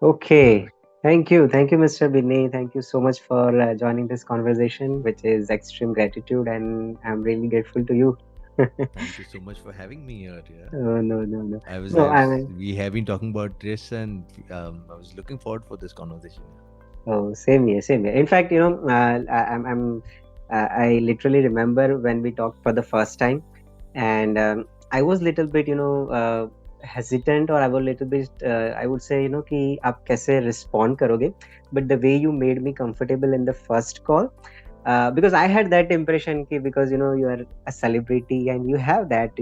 Okay. Thank you, Mr. Binay. Thank you so much for joining this conversation, which is extreme gratitude, and I'm really grateful to you. Thank you so much for having me here. Yeah, Oh, no, no, no, I no. I was. mean, We have been talking about this, and I was looking forward for this conversation. oh, same here, same here. In fact, I literally remember when we talked for the first time, and I was little bit, hesitant, or I was little bit, I would say, कि आप कैसे respond करोगे, but the way you made me comfortable in the first call, because I had that impression कि because you are a celebrity and you have that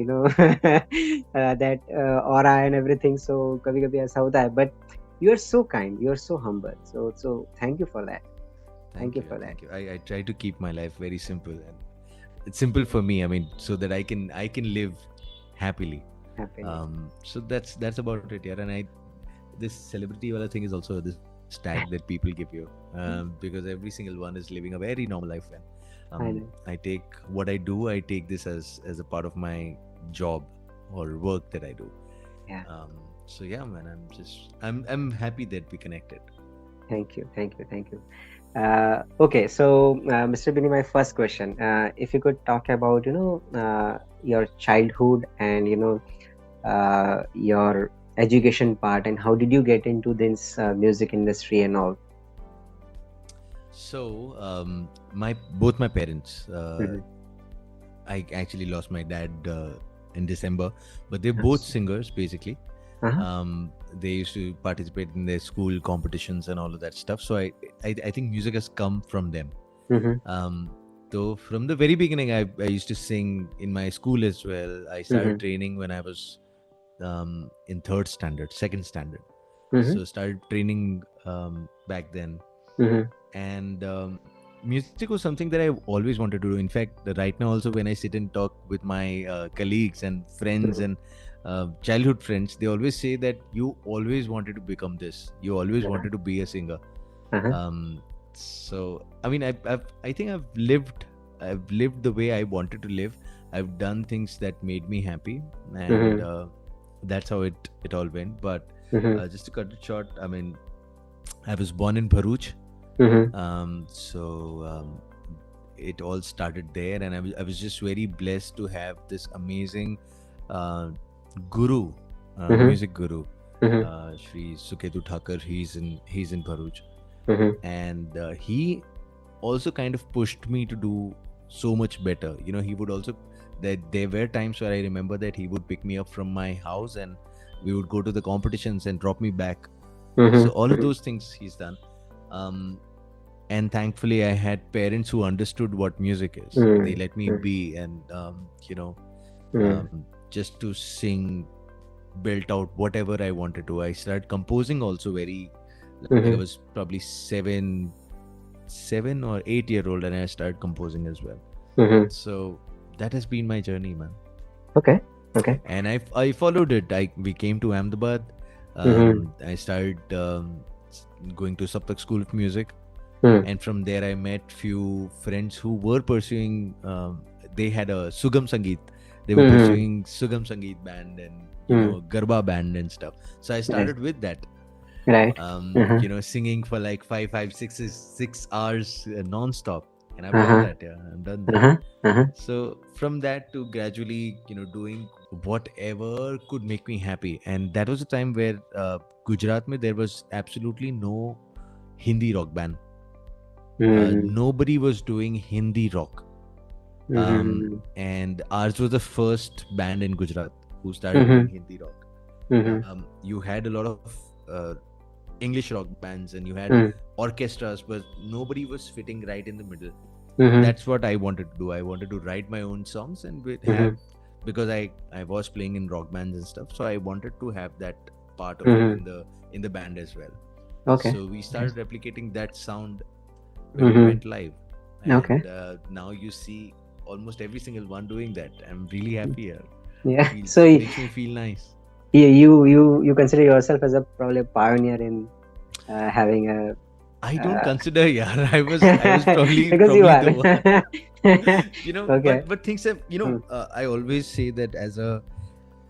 that aura and everything, so कभी कभी ऐसा होता है, but you are so kind, you are so humble, so thank you for that. Thank Thank you you, for that. thank you. I try to keep my life very simple, and it's simple for me. I mean, so that I can live happily. Happily. So that's about it, yeah. And this celebrity wala thing is also this tag that people give you, because every single one is living a very normal life. And I know. I take what I do. I take this as a part of my job or work that I do. Yeah. So yeah, man, I'm happy that we connected. Thank you. Okay, so Mr. Bini, my first question, if you could talk about your childhood and your education part, and how did you get into this music industry and all? So my both my parents. Mm-hmm. I actually lost my dad in December, but they're both Yes. singers basically. Uh-huh. They used to participate in their school competitions and all of that stuff. So I think music has come from them. Mm-hmm. Um, so from the very beginning, I used to sing in my school as well. I Mm-hmm. started training when I was in third standard, second standard. Mm-hmm. So started training back then, Mm-hmm. and music was something that I always wanted to do. In fact, right now also when I sit and talk with my colleagues and friends and childhood friends, they always say that you always wanted to become this. You always wanted to be a singer. Uh-huh. So I mean, I think I've lived the way I wanted to live. I've done things that made me happy, and Mm-hmm. that's how it all went. But Mm-hmm. just to cut it short, I mean, I was born in Bharuch, Mm-hmm. so it all started there, and I was just very blessed to have this amazing uh, guru, Mm-hmm. music guru, Mm-hmm. Shri Suketu Thakur. He's in Bharuch, Mm-hmm. and he also kind of pushed me to do so much better. He would also that there were times where I remember that he would pick me up from my house and we would go to the competitions and drop me back. So all of Mm-hmm. those things he's done. Um, and thankfully I had parents who understood what music is. They let me Mm-hmm. be, and Mm-hmm. just to sing, built out whatever I wanted to. I started composing also very, like I Mm-hmm. was probably 7 or 8 year old, and I started composing as well. Mm-hmm. So that has been my journey, man. Okay. Okay. And I followed it. We came to Ahmedabad. Mm-hmm. I started going to Saptak School of Music, Mm-hmm. and from there I met few friends who were pursuing. They had a Sugam Sangeet. They were Mm-hmm. pursuing Sugam Sangeet band and Mm-hmm. Garba band and stuff. So I Right. started with that. Right. Uh-huh. Singing for like 6 hours non-stop, and I've done Uh-huh. that. Yeah, I've done that. Uh-huh. Uh-huh. So from that to gradually, doing whatever could make me happy, and that was a time where Gujarat mein there was absolutely no Hindi rock band. Mm-hmm. Nobody was doing Hindi rock, Mm-hmm. and ours was the first band in Gujarat who started Mm-hmm. doing Hindi rock. Mm-hmm. You had a lot of English rock bands, and you had Mm-hmm. orchestras, but nobody was fitting right in the middle. And Mm-hmm. that's what I wanted to do. I wanted to write my own songs and Mm-hmm. have, because I was playing in rock bands and stuff, so I wanted to have that part of it Mm-hmm. in the band as well. Okay. So we Okay. started replicating that sound when we Mm-hmm. went live, Okay. and now you see almost every single one doing that. I'm really happy here. Yeah. So Feels makes me feel nice. you consider yourself as a probably a pioneer in having a I don't uh, consider, yeah. I was probably because you probably are. the one. Okay. But things have, Mm. I always say that as a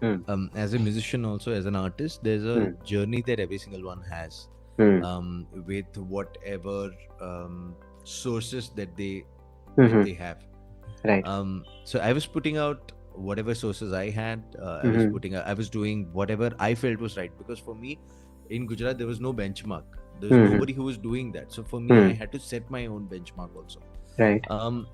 Hmm. As a musician, also as an artist, there's a Hmm. journey that every single one has, Hmm. with whatever sources that Hmm. they have. Right. So I was putting out whatever sources I had. Hmm. I was doing whatever I felt was right, because for me, in Gujarat, there was no benchmark. There was Hmm. nobody who was doing that. So for me, I Hmm. had to set my own benchmark also. Right.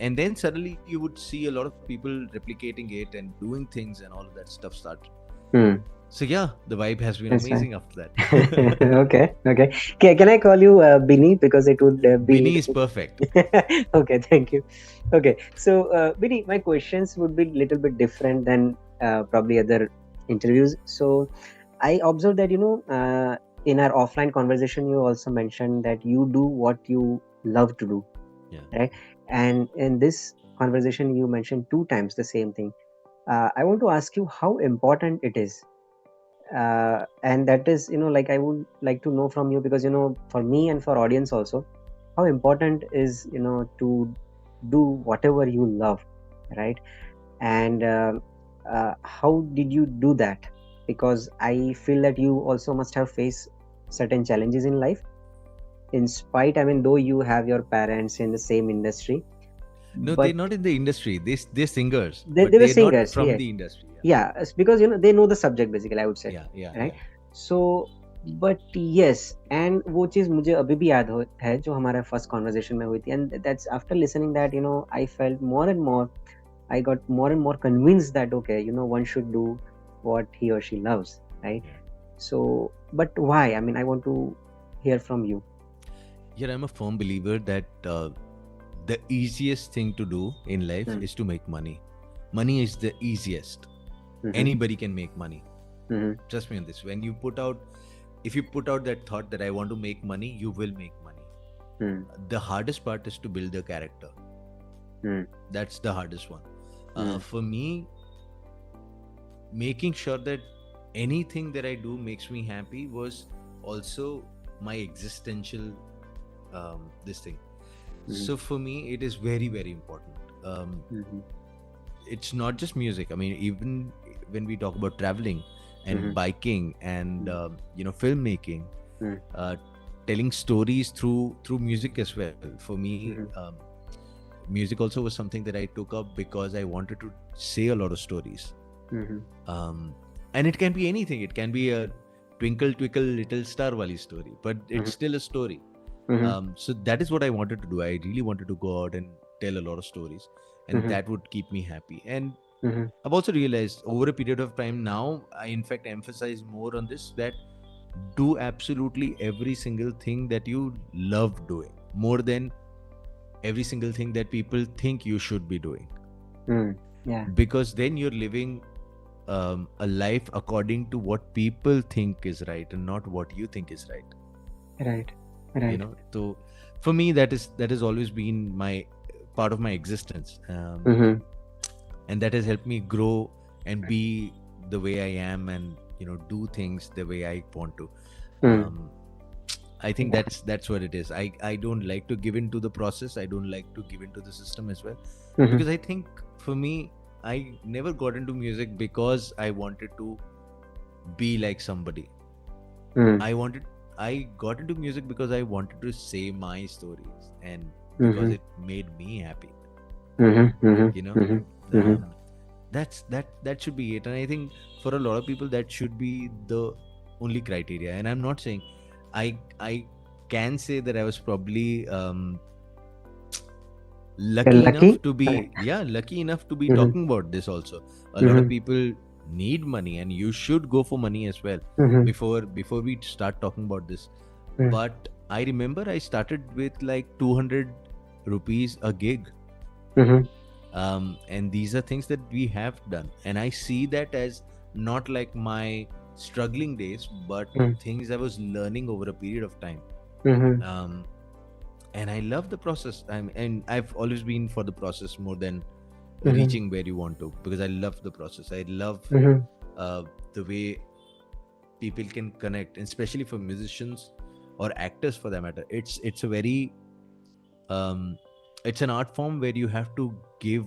And then suddenly you would see a lot of people replicating it and doing things, and all of that stuff start. Hmm. So yeah, the vibe has been That's right. amazing after that. Okay. Okay. Can I call you Binny, because it would be. Binny is perfect. Okay. Thank you. Okay. So, Binny, my questions would be little bit different than probably other interviews. So, I observed that in our offline conversation, you also mentioned that you do what you love to do, Yeah. right? And in this conversation, you mentioned two times the same thing. I want to ask you how important it is, and that is, like, I would like to know from you, because for me and for audience also, how important is to do whatever you love, right? And how did you do that? Because I feel that you also must have faced certain challenges in life, in spite, I mean, though you have your parents in the same industry, No, but they're not in the industry. They're singers, they but were they're not singers, from yeah. the industry. Yeah. Yeah, it's because they know the subject, basically, I would say, Yeah. Yeah. right? Yeah. So, but yes, and वो चीज मुझे अभी भी याद है जो हमारा first conversation में हुई थी, and that's after listening that, I felt more and more, I got more and more convinced that, okay, one should do what he or she loves, right? Yeah. So, but why? I mean, I want to hear from you. Yeah, I'm a firm believer that the easiest thing to do in life Mm. is to make money. Money is the easiest. Mm-hmm. Anybody can make money. Mm-hmm. Trust me on this. If you put out that thought that I want to make money, you will make money. Mm. The hardest part is to build the character. Mm. That's the hardest one. Mm. For me, making sure that anything that I do makes me happy was also my existential this thing. Mm-hmm. So for me, it is very, very important. Mm-hmm. It's not just music. I mean, even when we talk about traveling and Mm-hmm. biking and filmmaking, Mm-hmm. uh, telling stories through music as well. For me, Mm-hmm. music also was something that I took up because I wanted to say a lot of stories. Mm-hmm. And it can be anything. It can be a twinkle twinkle little star wali story, but it's still a story. Mm-hmm. So that is what I wanted to do. I really wanted to go out and tell a lot of stories, and Mm-hmm. that would keep me happy. And Mm-hmm. I've also realized over a period of time now, I in fact emphasize more on this, that do absolutely every single thing that you love doing more than every single thing that people think you should be doing, Mm. Yeah. because then you're living a life according to what people think is right and not what you think is right. Right. Right. So for me, that has always been my part of my existence, Mm-hmm. and that has helped me grow and be the way I am, and do things the way I want to. Mm. um, I think Yeah. that's what it is. I don't like to give in to the process. I don't like to give in to the system as well, Mm-hmm. because I think for me, I never got into music because I wanted to be like somebody. Mm. I got into music because I wanted to say my stories, and because Mm-hmm. it made me happy. Mm-hmm. You know, Mm-hmm. Mm-hmm. Mm-hmm. that should be it. And I think for a lot of people that should be the only criteria. And I'm not saying, I can say that I was probably You're lucky enough lucky? to be, Right. yeah, lucky enough to be Mm-hmm. talking about this also. A lot of Mm-hmm. people need money, and you should go for money as well Mm-hmm. before we start talking about this. But I remember I started with like 200 rupees a gig. Mm-hmm. And these are things that we have done, and I see that as not like my struggling days, but things I was learning over a period of time. Mm-hmm. um, and I love the process. And I've always been for the process more than Mm-hmm. reaching where you want to, because I love the process. I love Mm-hmm. the way people can connect, and especially for musicians or actors for that matter. It's a very um, it's an art form where you have to give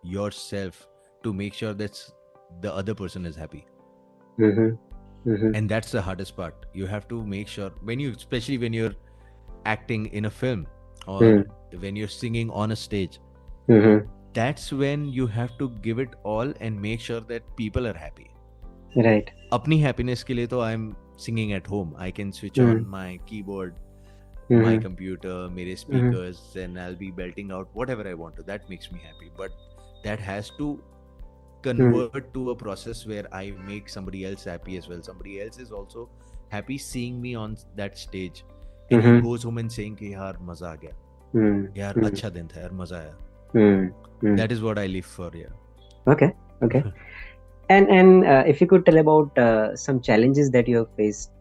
yourself to make sure that the other person is happy. Mhm. Mhm. And that's the hardest part. You have to make sure when you, especially when you're acting in a film or Mhm. when you're singing on a stage, Mhm. that's when you have to give it all and make sure that people are happy. Right. अपनी happiness के लिए तो I'm singing at home. I can switch on Mhm. my keyboard, my Mhm. computer, मेरे Mhm. speakers, and I'll be belting out whatever I want to. That makes me happy. But that has to Mhm. convert to a process where I make somebody else happy as well. Somebody else is also happy seeing me on that stage, and he Mhm. goes home and saying कि यार मजा आ गया, Mhm. यार Mhm. अच्छा दिन था, यार मजा आया. Mhm. Mhm. That is what I live for. Yeah. Okay. Okay. And if you could tell about some challenges that you have faced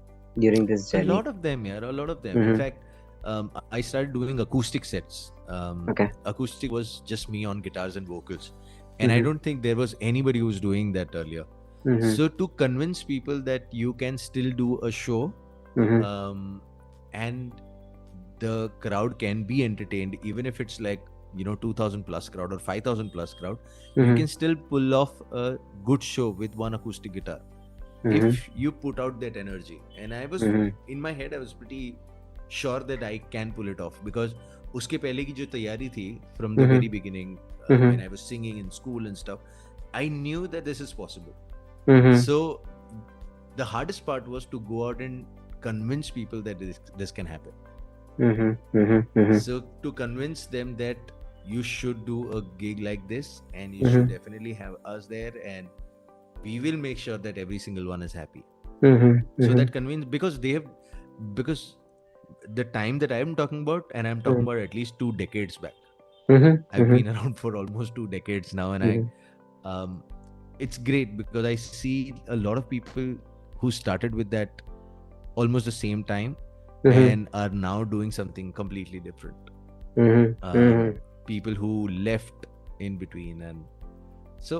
during this A journey. lot of them, yeah, a lot of them. In Mhm. fact, I started doing acoustic sets. Okay. Acoustic was just me on guitars and vocals, and I Mhm. don't think there was anybody who was doing that earlier. Mhm. So to convince people that you can still do a show, Mhm. um, and the crowd can be entertained, even if it's like 2,000 plus crowd or 5,000 plus crowd, you Mhm. can still pull off a good show with one acoustic guitar Mhm. if you put out that energy. And I was, Mhm. in my head I was pretty sure that I can pull it off, because उसके पहले की जो तैयारी थी from the Mhm. very beginning, when Mhm. I was singing in school and stuff, I knew that this is possible. Mhm. So the hardest part was to go out and convince people that this can happen. Mhm. Mhm. Mhm. So to convince them that you should do a gig like this and you should Mhm. definitely have us there, and we will make sure that every single one is happy. Mhm. So Mhm. that convince, because the time that I'm talking about, and I'm talking Mhm. about at least 2 decades back. Mhm. I've Mhm. been around for almost 2 decades now, and Mhm. um, it's great because I see a lot of people who started with that almost the same time Mhm. and are now doing something completely different. Mhm. Um, Mhm. People who left in between, and so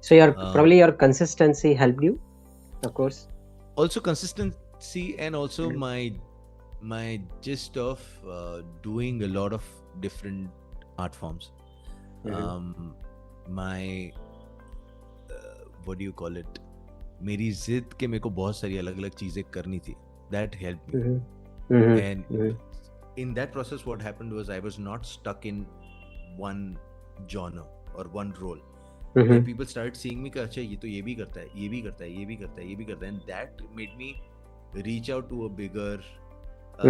So your um, probably your consistency helped you, of course. also consistency, and also Mhm. my gist of doing a lot of different art forms. Mhm. My what do you call it, मेरी जिद के मेरे को बहुत सारी अलग अलग चीज़ें करनी थी. That helped me. Mhm. Mhm. And Mhm. in that process what happened was I was not stuck in one genre or one role, where Mhm. people started seeing me कि अच्छा ये तो ये भी करता है, ये भी करता है, ये भी करता है, ये भी करता है, and that made me reach out to a bigger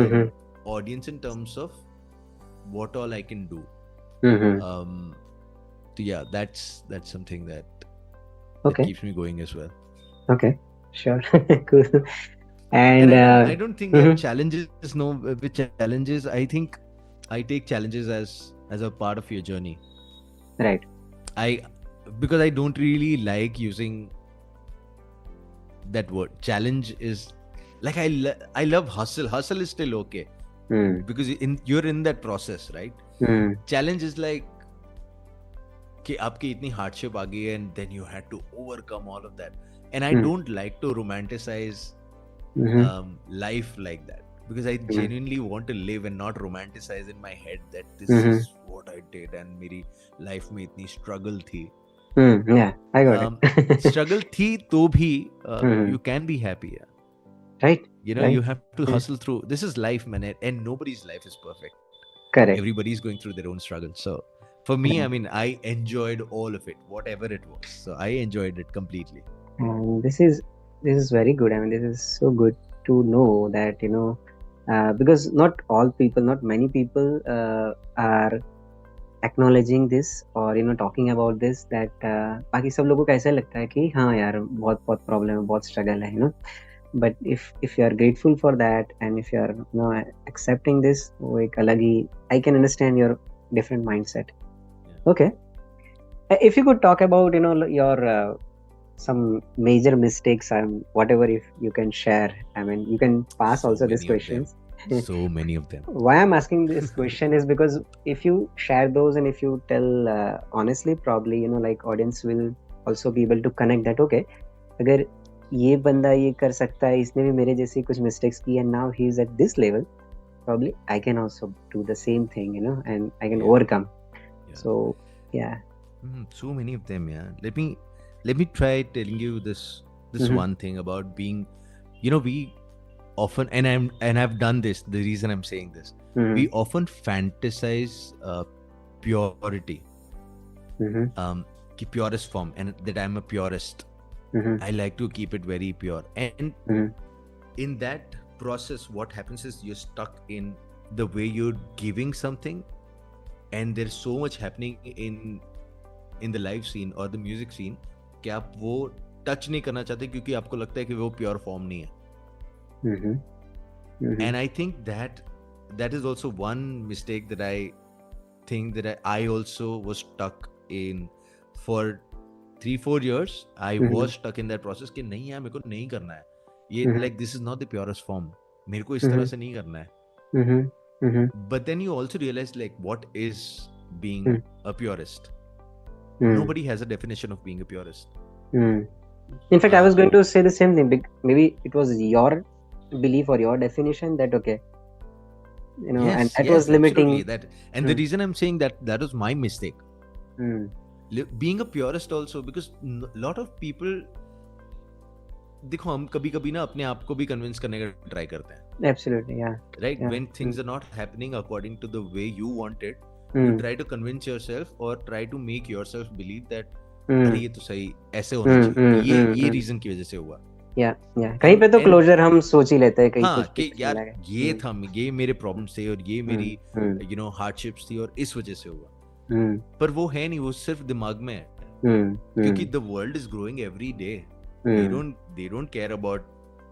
Mhm. audience in terms of what all I can do. Mhm. Um, so yeah, that's something that Okay. keeps me going as well. Okay. Sure. Cool. And And I don't think there are mhm. challenges. No, with challenges, I think I take challenges as a part of your journey. Right. I Because I don't really like using that word. Challenge is like I love hustle. Hustle is still okay Mm. because you're in that process, right? Mm. Challenge is like कि आपकी इतनी hardship आ गई and then you had to overcome all of that. And I Mm. don't like to romanticize Mhm. life like that, because I Mhm. genuinely want to live and not romanticize in my head that this is Mhm. what I did and मेरी life में इतनी struggle थी. Mm. Yeah, I got it. Um, Struggle थी तो भी you Mhm. can be happy. Yeah. Right. You Right. have to Yeah. hustle through. This is life, man, and nobody's life is perfect. Correct. Everybody's going through their own struggle. So for me, I Correct. mean, I enjoyed all of it, whatever it was. So I enjoyed it completely. And this is very good. I mean, this is so good to know that because not all people, not many people are acknowledging this or talking about this. That बाकी सब लोगों को ऐसा लगता है कि हाँ यार बहुत बहुत प्रॉब्लम है, बहुत स्ट्रगल है. But if you are grateful for that and if you are accepting this, वो एक अलग ही I can understand your different mindset. Yeah. Okay. If you could talk about your some major mistakes and whatever, if you can share. I mean, you can pass So also these many of them. questions. So many of them. Why I'm asking this question is because if you share those and if you tell honestly, probably like audience will also be able to connect that. Okay, अगर ये बंदा ये कर सकता है, इसने भी मेरे जैसी कुछ मिस्टेक्स की and now he is at this level, probably I can also do the same thing, and I can Yeah. overcome. Yeah. So yeah. So many of them. Yeah. Let me let me try telling you this Mm-hmm. one thing about being, we often, and I've done this. The reason I'm saying this, Mm-hmm. we often fantasize purity, Mm-hmm. ki purest form, and that I'm a purist. Mm-hmm. I like to keep it very pure, and Mm-hmm. in that process, what happens is you're stuck in the way you're giving something, and there's so much happening in the live scene or the music scene कि आप वो touch नहीं करना चाहते क्योंकि आपको लगता है कि वो प्योर फॉर्म नहीं है. Mm-hmm. Mm-hmm. And I think that is also one mistake that I think that I also was stuck in for 3-4 years. I Mm-hmm. was stuck in that process कि नहीं यार मेरे को नहीं करना है ये, Mm-hmm. like this is not the purest form, मेरे को इस तरह Mm-hmm. से नहीं करना है. Mm-hmm. Mm-hmm. But then you also realize like what is being a purist. Mm-hmm. Nobody has a definition of being a purist. Mm. In fact, I was going to say the same thing. Maybe it was your belief or your definition that okay, and that was Absolutely limiting. that. And the reason I'm saying that was my mistake. Mm. Being a purist also, because lot of people, देखो हम कभी कभी ना अपने आप को भी convince करने का ट्राई करते हैं. Absolutely, yeah. Right? Yeah. When things are not happening according to the way you want it, Mm. you try to convince yourself or try to make yourself believe that Mm. अरे ये तो सही ऐसे होना चाहिए, ये रीजन की वजह से हुआ. Yeah, yeah. कहीं पे तो क्लोजर हम सोच ही लेते हैं कहीं हाँ कुछ कि चल यार रहा है. ये था, ये मेरे प्रॉब्लम्स थे और ये मेरी Mm. हार्डशिप्स थी और इस वजह से हुआ. Mm. पर वो है नहीं, वो सिर्फ दिमाग में है. Mm. क्योंकि the world is growing every day. They don't care about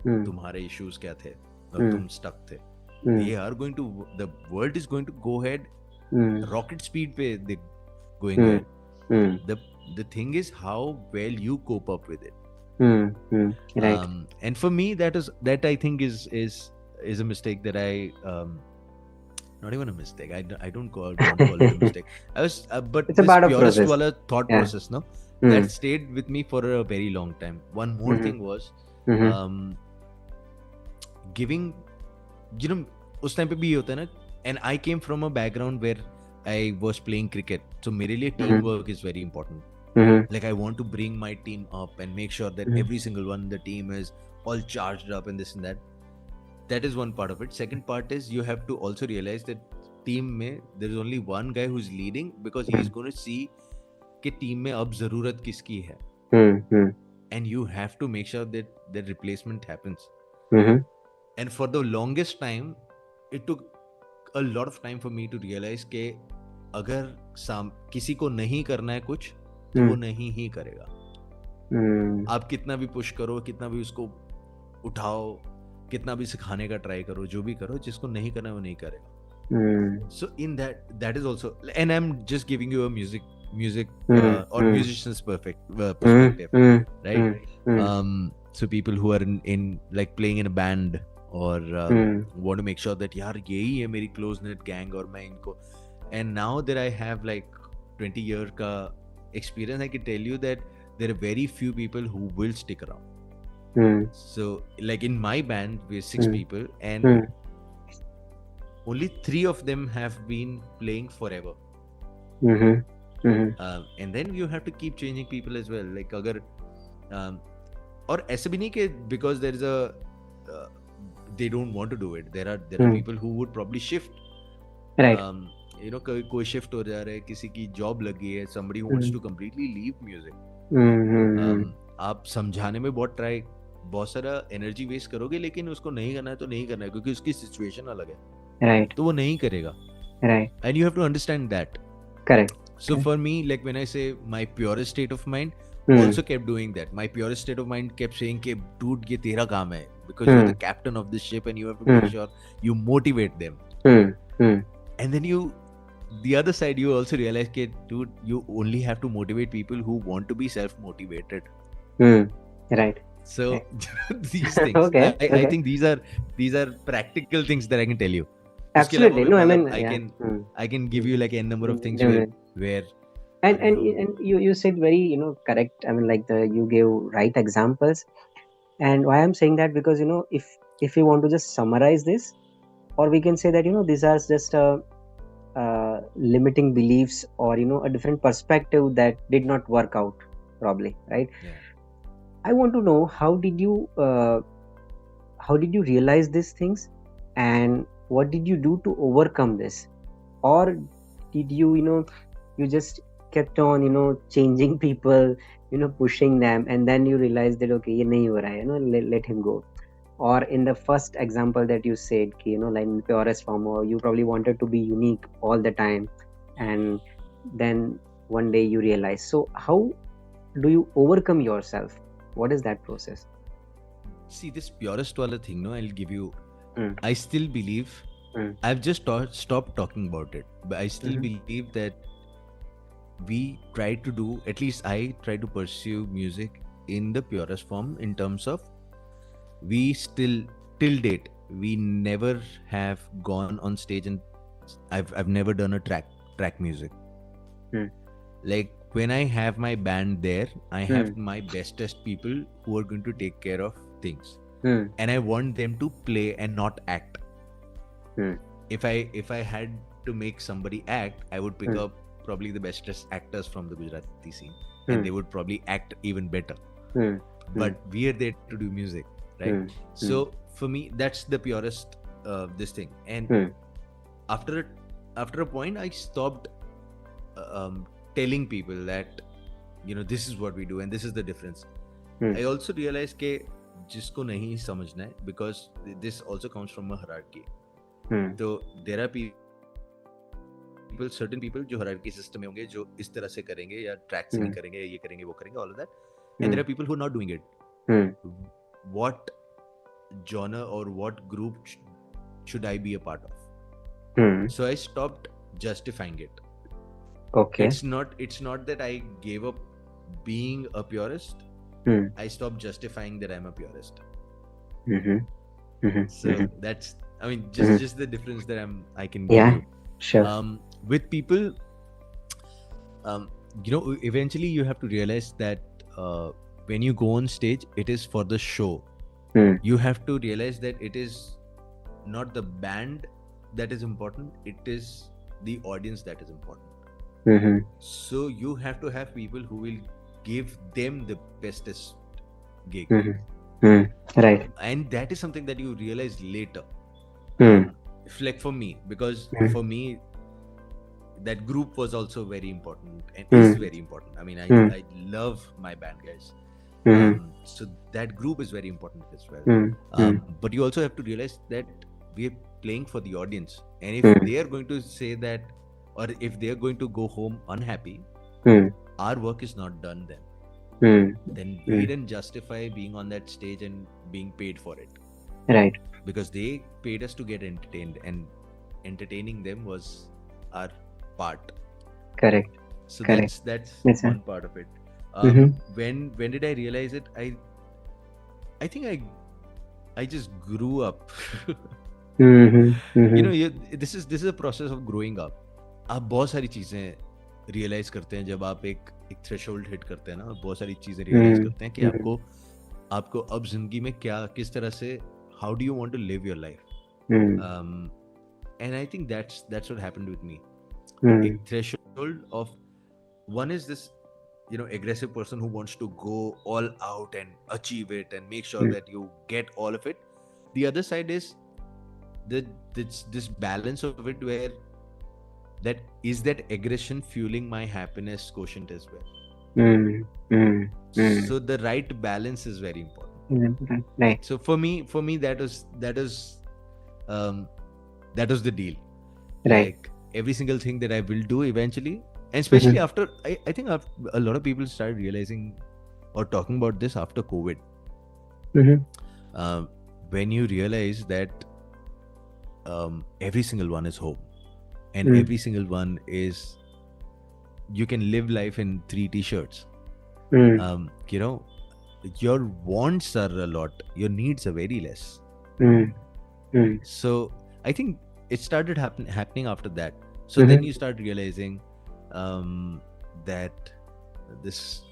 तुम्हारे इश्यूज क्या थे और तुम स्टक थे. They are going to, the world is going to go head rocket speed पे, they going head. The thing is how well you cope up with it. Right. And for me that I think is a mistake that I not even a mistake, I don't want to call it a mistake. I was but It's a this part of purist process. wala thought Yeah. process, no, that stayed with me for a very long time. One more thing was giving, उस time पे भी ये होता है ना, and I came from a background where I was playing cricket, so मेरे लिए teamwork is very important. Like I want to bring my team up and make sure that every single one in the team is all charged up and this and that. That is one part of it. Second part is you have to also realize that team में there is only one guy who's leading because he is going to see कि team में अब ज़रूरत किसकी है. And you have to make sure that the replacement happens. And for the longest time it took a lot of time for me to realize कि अगर किसी को नहीं करना है कुछ तो वो नहीं ही करेगा. आप कितना भी पुश करो, कितना भी उसको उठाओ, कितना भी सिखाने का ट्राई करो, जो भी करो, जिसको नहीं करना है वो नहीं करेगा. So in that is also, and I'm just giving you a music or musician's perspective, right? So people who are in like playing in a band or want to make sure that यार यही है मेरी close knit gang और मैं इनको, and now that I have like 20 year का experience, I can tell you that there are very few people who will stick around. So like in my band we're 6 people and only 3 of them have been playing forever. And then you have to keep changing people as well. Like अगर और ऐसे भी नहीं कि because there is a they don't want to do it. There are people who would probably shift. Right. कोई shift हो जा रहा है, किसी की जॉब लगी है, somebody who wants to completely leave music. आप समझाने में बहुत सारा एनर्जी वेस्ट करोगे, लेकिन उसको नहीं करना है तो नहीं करना है क्योंकि उसकी सिचुएशन अलग है. Right. तो वो नहीं करेगा. Right. And you have to understand that. Correct. So for me, like when I say my purest state of mind also kept doing that. My purest state of mind kept saying कि dude ये तेरा काम है because you're the captain of this ship and you have to make sure you motivate them. And then the other side you also realize that dude, you only have to motivate people who want to be self-motivated. Right. So these things, okay. I think these are practical things that I can tell you. Absolutely. No, I mean I can give you like a number of things where and you said very correct. I mean like you gave right examples. And why I'm saying that, because if you want to just summarize this, or we can say that these are just limiting beliefs or a different perspective that did not work out probably, right? Yeah. I want to know how did you realize these things, and what did you do to overcome this? Or did you, you just kept on, changing people, pushing them, and then you realized that okay, ye nahi ho raha hai, let him go. Or in the first example that you said, ki, like in purest form, or you probably wanted to be unique all the time, and then one day you realize. So how do you overcome yourself? What is that process? See, this purest wala thing, no, I'll give you. Mm, I still believe, mm, I've just stopped talking about it, but I still mhm, believe that we try to do, at least I try to pursue music in the purest form, in terms of, we still, till date, we never have gone on stage and I've never done a track music. mm, Like when I have my band there, I have mm, my bestest people who are going to take care of things, mm, and I want them to play and not act. mm, If I had to make somebody act, I would pick mm, up probably the bestest actors from the Gujarati scene, and they mm, would probably act even better. mm, But mm, we are there to do music, right? mm, mm, So for me, that's the purest this thing. And mm, after a, after a point, I stopped telling people that, this is what we do and this is the difference. mm, I also realized कि जिसको नहीं समझना है, because this also comes from a hierarchy. mm, So there are certain people जो hierarchy system में होंगे, जो इस तरह से करेंगे या ट्रैक से नहीं mm, करेंगे, ये करेंगे वो करेंगे, all of that. And there are mm, people who are not doing it. mm, What genre or what group should I be a part of? mm. So I stopped justifying it. Okay. It's not that I gave up being a purist. Mm, I stopped justifying that I'm a purist. mhm, mhm, So mhm, that's, I mean, mhm. just the difference that I can give Yeah, you. sure. With people, eventually you have to realize that when you go on stage, it is for the show. Mm, You have to realize that it is not the band that is important, it is the audience that is important. mhm, So you have to have people who will give them the bestest gig. mhm, mm. Right. And that is something that you realize later. Mm, Like for me, because mm, for me, that group was also very important and is mm, very important. I mean, mm, I love my band guys. mhm, So that group is very important as well. mm, mm, But you also have to realize that we are playing for the audience, and if mm, they are going to say that, or if they are going to go home unhappy, mm, our work is not done then. mm, Then we mm. didn't justify being on that stage and being paid for it, Right. because they paid us to get entertained, and entertaining them was our part. Correct. So Correct. that's Yes, sir. one part of it. Mhm, When did I realize it? I think I just grew up. mhm, mhm, This is a process of growing up. आप बहुत सारी चीज़ें realise करते हैं जब आप एक threshold hit करते हैं ना, और बहुत सारी चीज़ें रियलाइज mm, करते हैं कि mhm, आपको अब जिंदगी में किस तरह से, how do you want to live your life. mm, and I think that's what happened with me. mm, एक threshold of, one is this, aggressive person who wants to go all out and achieve it and make sure mm, that you get all of it. The other side is this balance of it, where that aggression fueling my happiness quotient as well. mm, mm, mm. So the right balance is very important. Right. Right. So for me um, that was the deal. Right. Like every single thing that I will do eventually, and Mhm, especially after, I think a lot of people started realizing or talking about this after COVID. mhm, When you realize that every single one is home, and mm, every single one is, you can live life in 3 t-shirts. mm, Your wants are a lot, your needs are very less. mm, mm, So I think it started happening after that. So then mhm, you start realizing that this,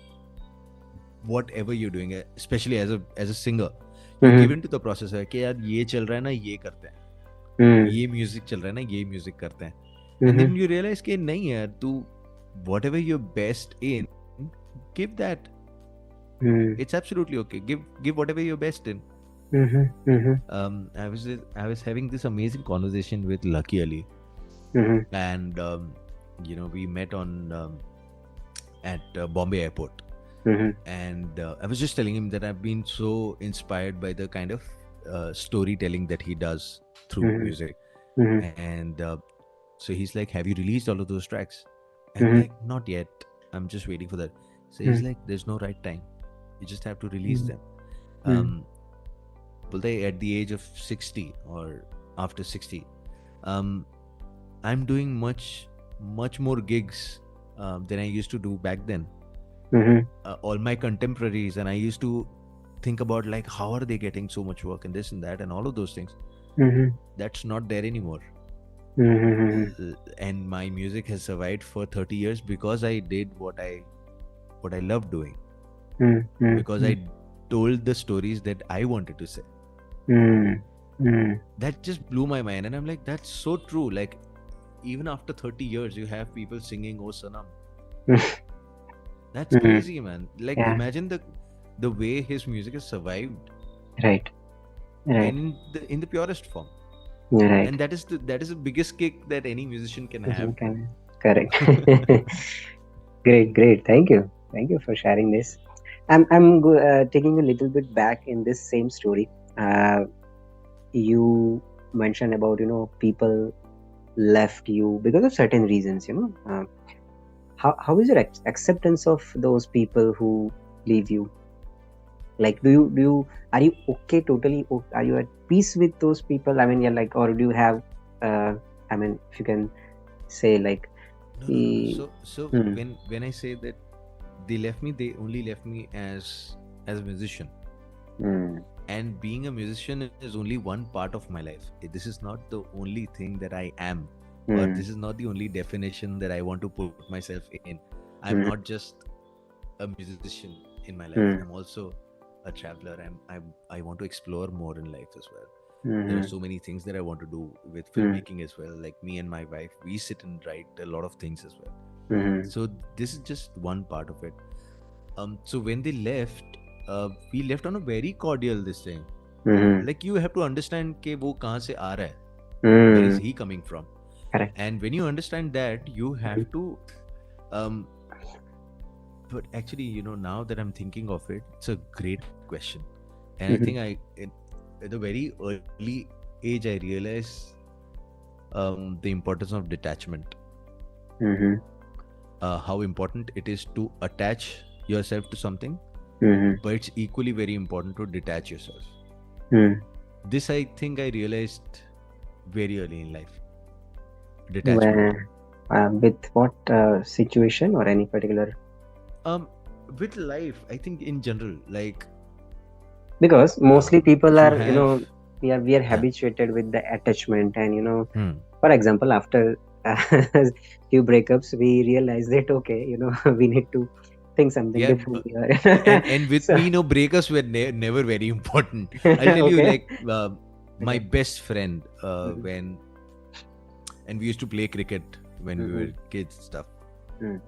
whatever you're doing, especially as a singer, you're mhm, given to the process है कि यार ये चल रहा है ना, ये करते हैं, mm, ये म्यूजिक चल रहा है ना, ये म्यूजिक करते हैं. And mhm, then you realize कि नहीं यार, तू whatever you're best in, give that. Mm. It's absolutely okay. Give whatever you're best in. Mhm. Mhm. I was having this amazing conversation with Lucky Ali, Mhm. and we met on at Bombay Airport, Mhm. and I was just telling him that I've been so inspired by the kind of storytelling that he does through Mhm. music, Mhm. and so he's like, "Have you released all of those tracks?" I'm Mhm. like, "Not yet. I'm just waiting for that." So he's Mhm. like, "There's no right time. You just have to release Mhm. them." Mhm. Um, बोलते at the age of 60 or after 60, um, I'm doing much more gigs than I used to do back then. Mhm. All my contemporaries, and I used to think about like how are they getting so much work and this and that and all of those things. Mhm. That's not there anymore. Mhm. And my music has survived for 30 years because I did what I love doing, Mhm. Mhm. because Mhm. I told the stories that I wanted to say. Mhm. Mhm. That just blew my mind, and I'm like, that's so true. Like, even after 30 years, you have people singing "Oh Sanam." That's Mhm. crazy, man. Like, Yeah. imagine the way his music has survived, Right. Right. and in the purest form. You're right. And that is the biggest kick that any musician can have. Okay. Correct. Great. Great. Thank you. Thank you for sharing this. Taking a little bit back in this same story. Uh, you mentioned about people left you because of certain reasons. How is your acceptance of those people who leave you? Like, do you are you okay, totally are you at peace with those people? I mean, yeah, like, or do you have uh I mean, if you can say, like, No. the So hmm, when I say that they left me, they only left me as a musician. hmm, And being a musician is only one part of my life. This is not the only thing that I am, or hmm, this is not the only definition that I want to put myself in. I'm hmm, not just a musician in my life. I'm hmm, also a traveler. I want to explore more in life as well. There are hmm, so many things that I want to do with hmm, filmmaking as well. Like, me and my wife, we sit and write a lot of things as well. hmm, So this is just one part of it. So when they left, we left on a very cordial this thing. hmm, Like, you have to understand कि वो कहाँ से आ रहा है, where is hmm, he coming from, correct. and when you understand that, you Hmm, have to um but actually, now that I'm thinking of it, it's a great question. And I think hmm, at a very early age, I realized the importance of detachment, hmm, how important it is to attach yourself to something, hmm, but it's equally very important to detach yourself. hmm. This, I think, I realized very early in life. Detachment. Well, with what situation or any particular? um with life, I think, in general, like, Because mostly people if you are, have we are yeah. habituated with the attachment, and Hmm. for example, after few breakups, we realize that, okay, we need to think something Yeah, differently. and with So me, breakers were never very important. I'll tell you, okay, like, my okay. best friend, Mhm, when and we used to play cricket when we were mhm, kids stuff. mhm,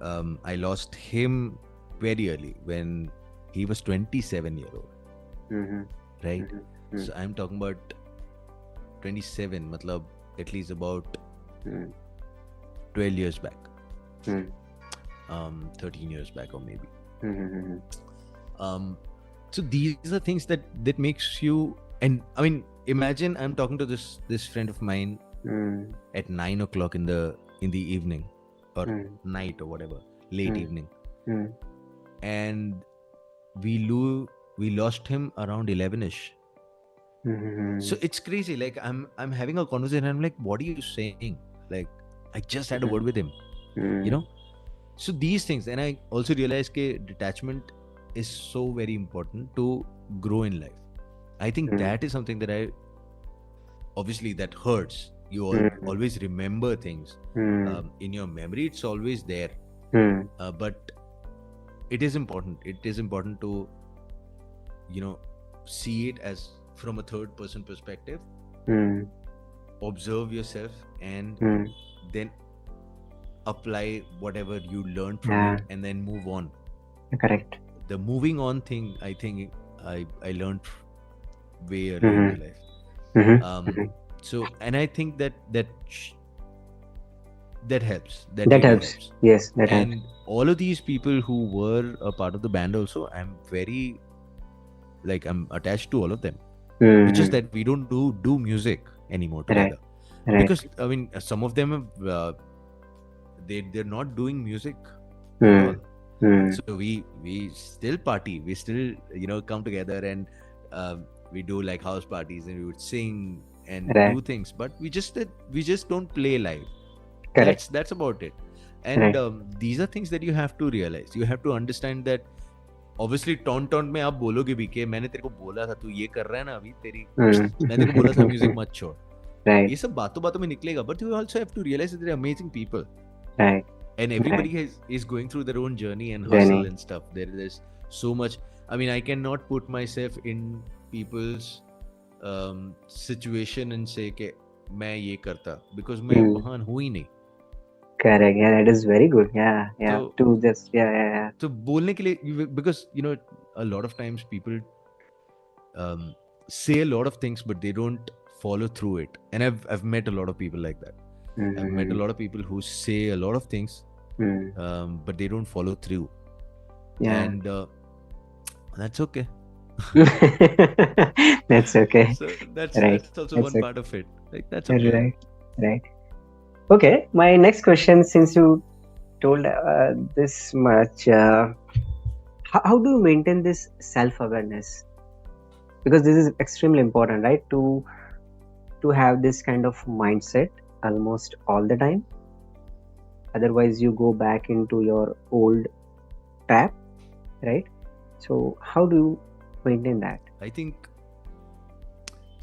I lost him very early when he was 27-year old, mhm, right? mhm, So I'm talking about 27, matlab, at least about mhm, 12 years back, mhm, 13 years back, or maybe. mhm, Um, so these are things that makes you. And I mean, imagine I'm talking to this friend of mine mhm, at 9 o'clock in the evening, or mhm, night, or whatever, late mhm, evening, mhm, and we lost him around 11ish. So mhm, it's crazy. Like, I'm having a conversation, and I'm like, what are you saying? Like, I just had a word mhm, with him, you know. mhm, So these things, and I also realized that detachment is so very important to grow in life. I think mhm, that is something that I obviously, that hurts. You mhm, always remember things mhm, in your memory. It's always there, mhm, but it is important. It is important to you know see it as from a third person perspective, mhm, observe yourself, and mhm. then apply whatever you learned from Yeah, it, and then move on. correct. the moving on thing, I think I learned way early in my Mm-hmm. life. Mm-hmm. Um, Mm-hmm. so, and I think that helps. That That really helps. helps. Yes, that helps. And all of these people who were a part of the band also, I'm very, like, I'm attached to all of them. It's just Mm-hmm. that we don't do music anymore Right. together, Right. because I mean, some of them have, they're not doing music at Mm. all. Mm. So we still party, we still, come together, and we do like house parties, and we would sing and Right. do things, but we just don't play live. Correct. That's about it. And Right. these are things that you have to realize. You have to understand that obviously taunt taunt में आप बोलोगे भी कि मैंने तेरे को बोला था तू ये कर रहा है ना अभी तेरी Mm. मैं तेरे को बोला था म्यूजिक मत छोड़ Right. ये सब बातों बातों में निकलेगा but you also have to realize that there are amazing people Right. and Right. everybody is going through their own journey and hustle Jenny. and stuff. There's so much. I mean, I cannot put myself in people's situation and say कि मैं ये करता because मैं Mm. वहाँ हूँ ही नहीं. Correct. Yeah, that is very good. Yeah. Yeah. तो To just, yeah, yeah, yeah. तो बोलने के लिए because a lot of times people say a lot of things but they don't follow through it, and I've met a lot of people like that. I've met a Mm-hmm. lot of people who say a lot of things, Mm. but they don't follow through, Yeah. and that's okay. That's okay. So Right. that's also one That's part okay. of it. Like that's okay. Right. Right. Okay. My next question, since you told this much, how do you maintain this self-awareness? Because this is extremely important, right? To have this kind of mindset almost all the time. Otherwise, you go back into your old trap, right? So, how do you maintain that? I think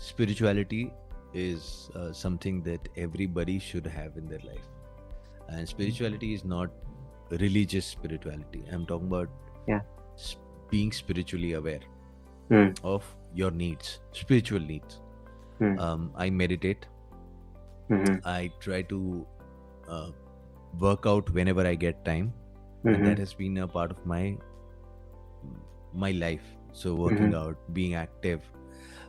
spirituality is something that everybody should have in their life, and spirituality is not religious spirituality. I'm talking about Yeah. being spiritually aware Mm. of your needs, spiritual needs. Mm. I meditate. Mm-hmm. I try to uh, work out whenever I get time, and Mm-hmm. that has been a part of my life. So working Mm-hmm. out, being active,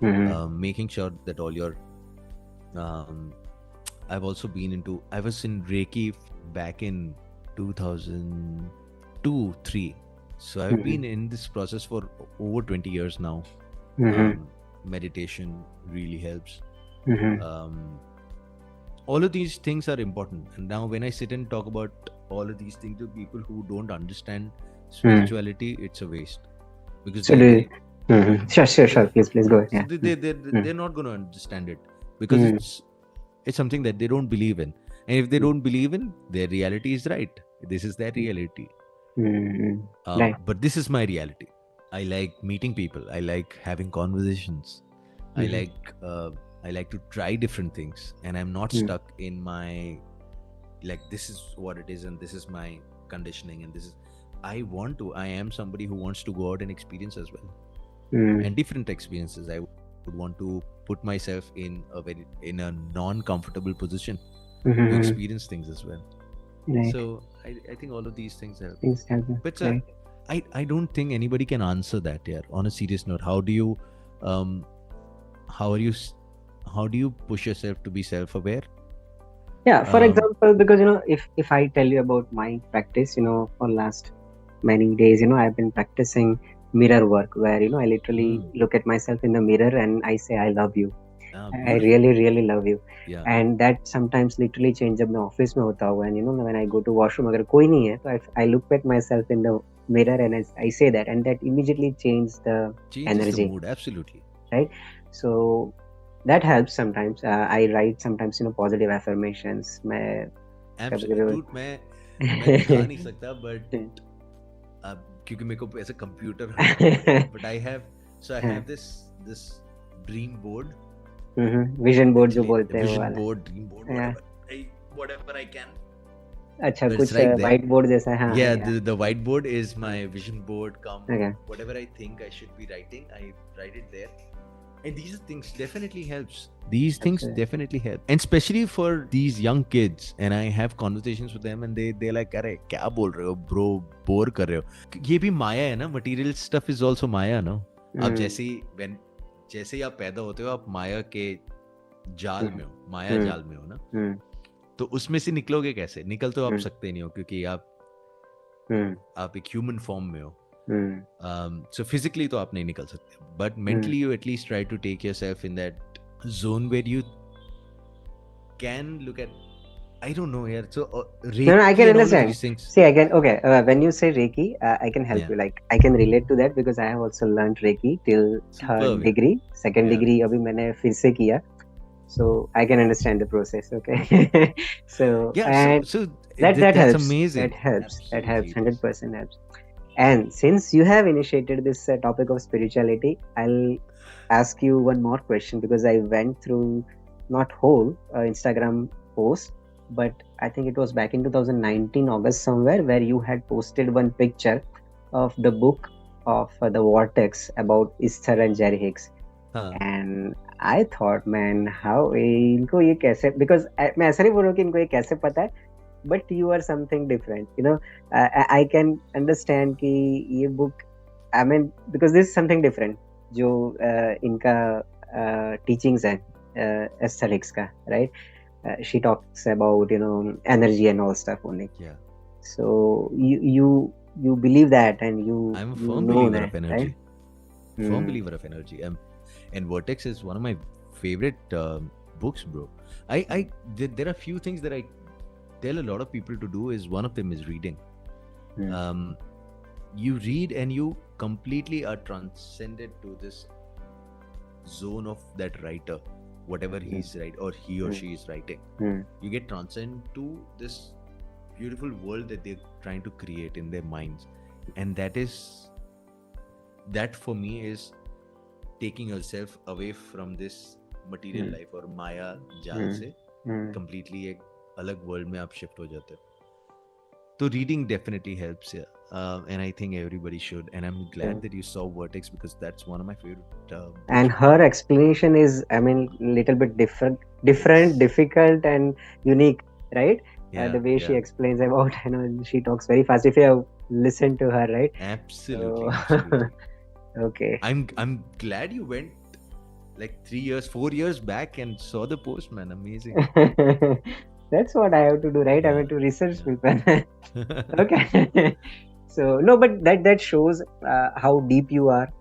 Mm-hmm. making sure that all your um, I've also been into. I was in Reiki back in 2002-3. So I've Mm-hmm. been in this process for over 20 years now. Mm-hmm. Meditation really helps. Mm-hmm. All of these things are important. And now when I sit and talk about all of these things to people who don't understand spirituality, it's a waste. Because So, do you, mm-hmm. Sure, sure, they sure. Please go ahead. so Yeah. they're not going to understand it because Mm-hmm. it's something that they don't believe in, and if they don't believe in, their reality is right. This is their reality. Mm-hmm. Right. But this is my reality. I like meeting people. I like having conversations. I Mm-hmm. like I like to try different things, and I'm not Mm-hmm. stuck in my like this is what it is and this is my conditioning and this is I am somebody who wants to go out and experience as well, Mm-hmm. and different experiences. I would want to put myself in a non-comfortable position to Mm-hmm. experience things as well. Right. So I think all of these things help. Things happen. But Right. I don't think anybody can answer that. Yeah. On a serious note, how do you how are you how do you push yourself to be self-aware? Yeah. For Um, example, because if I tell you about my practice, for last many days, I've been practicing mirror work where I literally look at myself in the mirror and I say I love you. I Beautiful. really really love you. Yeah. And that sometimes literally change जब मैं office में होता हूँ and when I go to washroom अगर कोई नहीं है तो I look at myself in the mirror and I say that, and that immediately changes the Changes the energy, mood. Absolutely. right? So that helps sometimes. I write sometimes positive affirmations. मैं Dude, मैं दिखा नहीं सकता but क्योंकि मेरे को ऐसे computer but I have this dream board. Vision board जो Actually, बोलते हैं वो vision वाला. board, dream board, Yeah. whatever I can. अच्छा But कुछ it's right there. White board जैसा है. हाँ, Yeah, yeah. the whiteboard is my vision board. Okay. Whatever I think I should be writing, I write it there. And these things definitely helps. These things Absolutely. definitely help, and especially for these young kids. And I have conversations with them, and they like, "अरे क्या बोल रहे हो, bro? Bore कर रहे हो?" ये भी माया है ना. Material stuff is also Maya, no? आप जैसे ही आप पैदा होते हो, आप माया के जाल में हो, माया जाल में हो ना. तो उसमें से निकलोगे कैसे? निकल तो आप सकते नहीं हो, क्योंकि आप एक ह्यूमन फॉर्म में हो. So physically तो आप नहीं निकल सकते, but mentally you at least try to take yourself in that zone where you can look at, I don't know, yeah. So No, I Reiki can and all of understand. these things. See, I can, okay, when you say Reiki, I can help Yeah, you. Like, I can relate to that because I have also learned Reiki till third superb. Yeah, degree. Second yeah, degree अभी मैंने फिर से किया. So I can understand the process. Okay. So, yeah. So and so that that's helps. amazing. That helps. That Absolutely, helps. it is. 100% helps. And since you have initiated this topic of spirituality, I'll ask you one more question because I went through not whole Instagram post, but I think it was back in 2019 August somewhere where you had posted one picture of the book of the Vortex about Esther and Jerry Hicks. हाँ. And I thought, man, how इनको ये कैसे, because मैं ऐसा नहीं बोल रहा हूँ कि इनको ये कैसे पता है, but you are something different, you know. I can understand कि ये book, I mean, because this is something different जो इनका teachings है aesthetics का, right? She talks about, you know, energy and all stuff only. Yeah, So you believe that, and I'm a you firm know believer that, of right? energy. Firm believer of energy. And Vertex is one of my favorite books, bro. There are few things that I tell a lot of people to do. Is one of them is reading. You read and you completely are transcended to this zone of that writer, whatever he's right or he or she is writing. You get transcended to this beautiful world that they're trying to create in their minds, and that for me is taking yourself away from this material life और माया जाल से completely एक अलग world में आप shift हो जाते हो. So reading definitely helps, yeah. And I think everybody should. And I'm glad that you saw Vertex because that's one of my favorite books. And her explanation is, I mean, little bit different, Yes. difficult, and unique, right? Yeah, The way she yeah. explains about, you know, she talks very fast. If you have listened to her, right? Absolutely, So, absolutely. okay. I'm glad you went like 4 years back and saw the post, man. Amazing. That's what I have to do, right? I Yeah, have to research yeah. people. Okay. So no, but that shows how deep you are,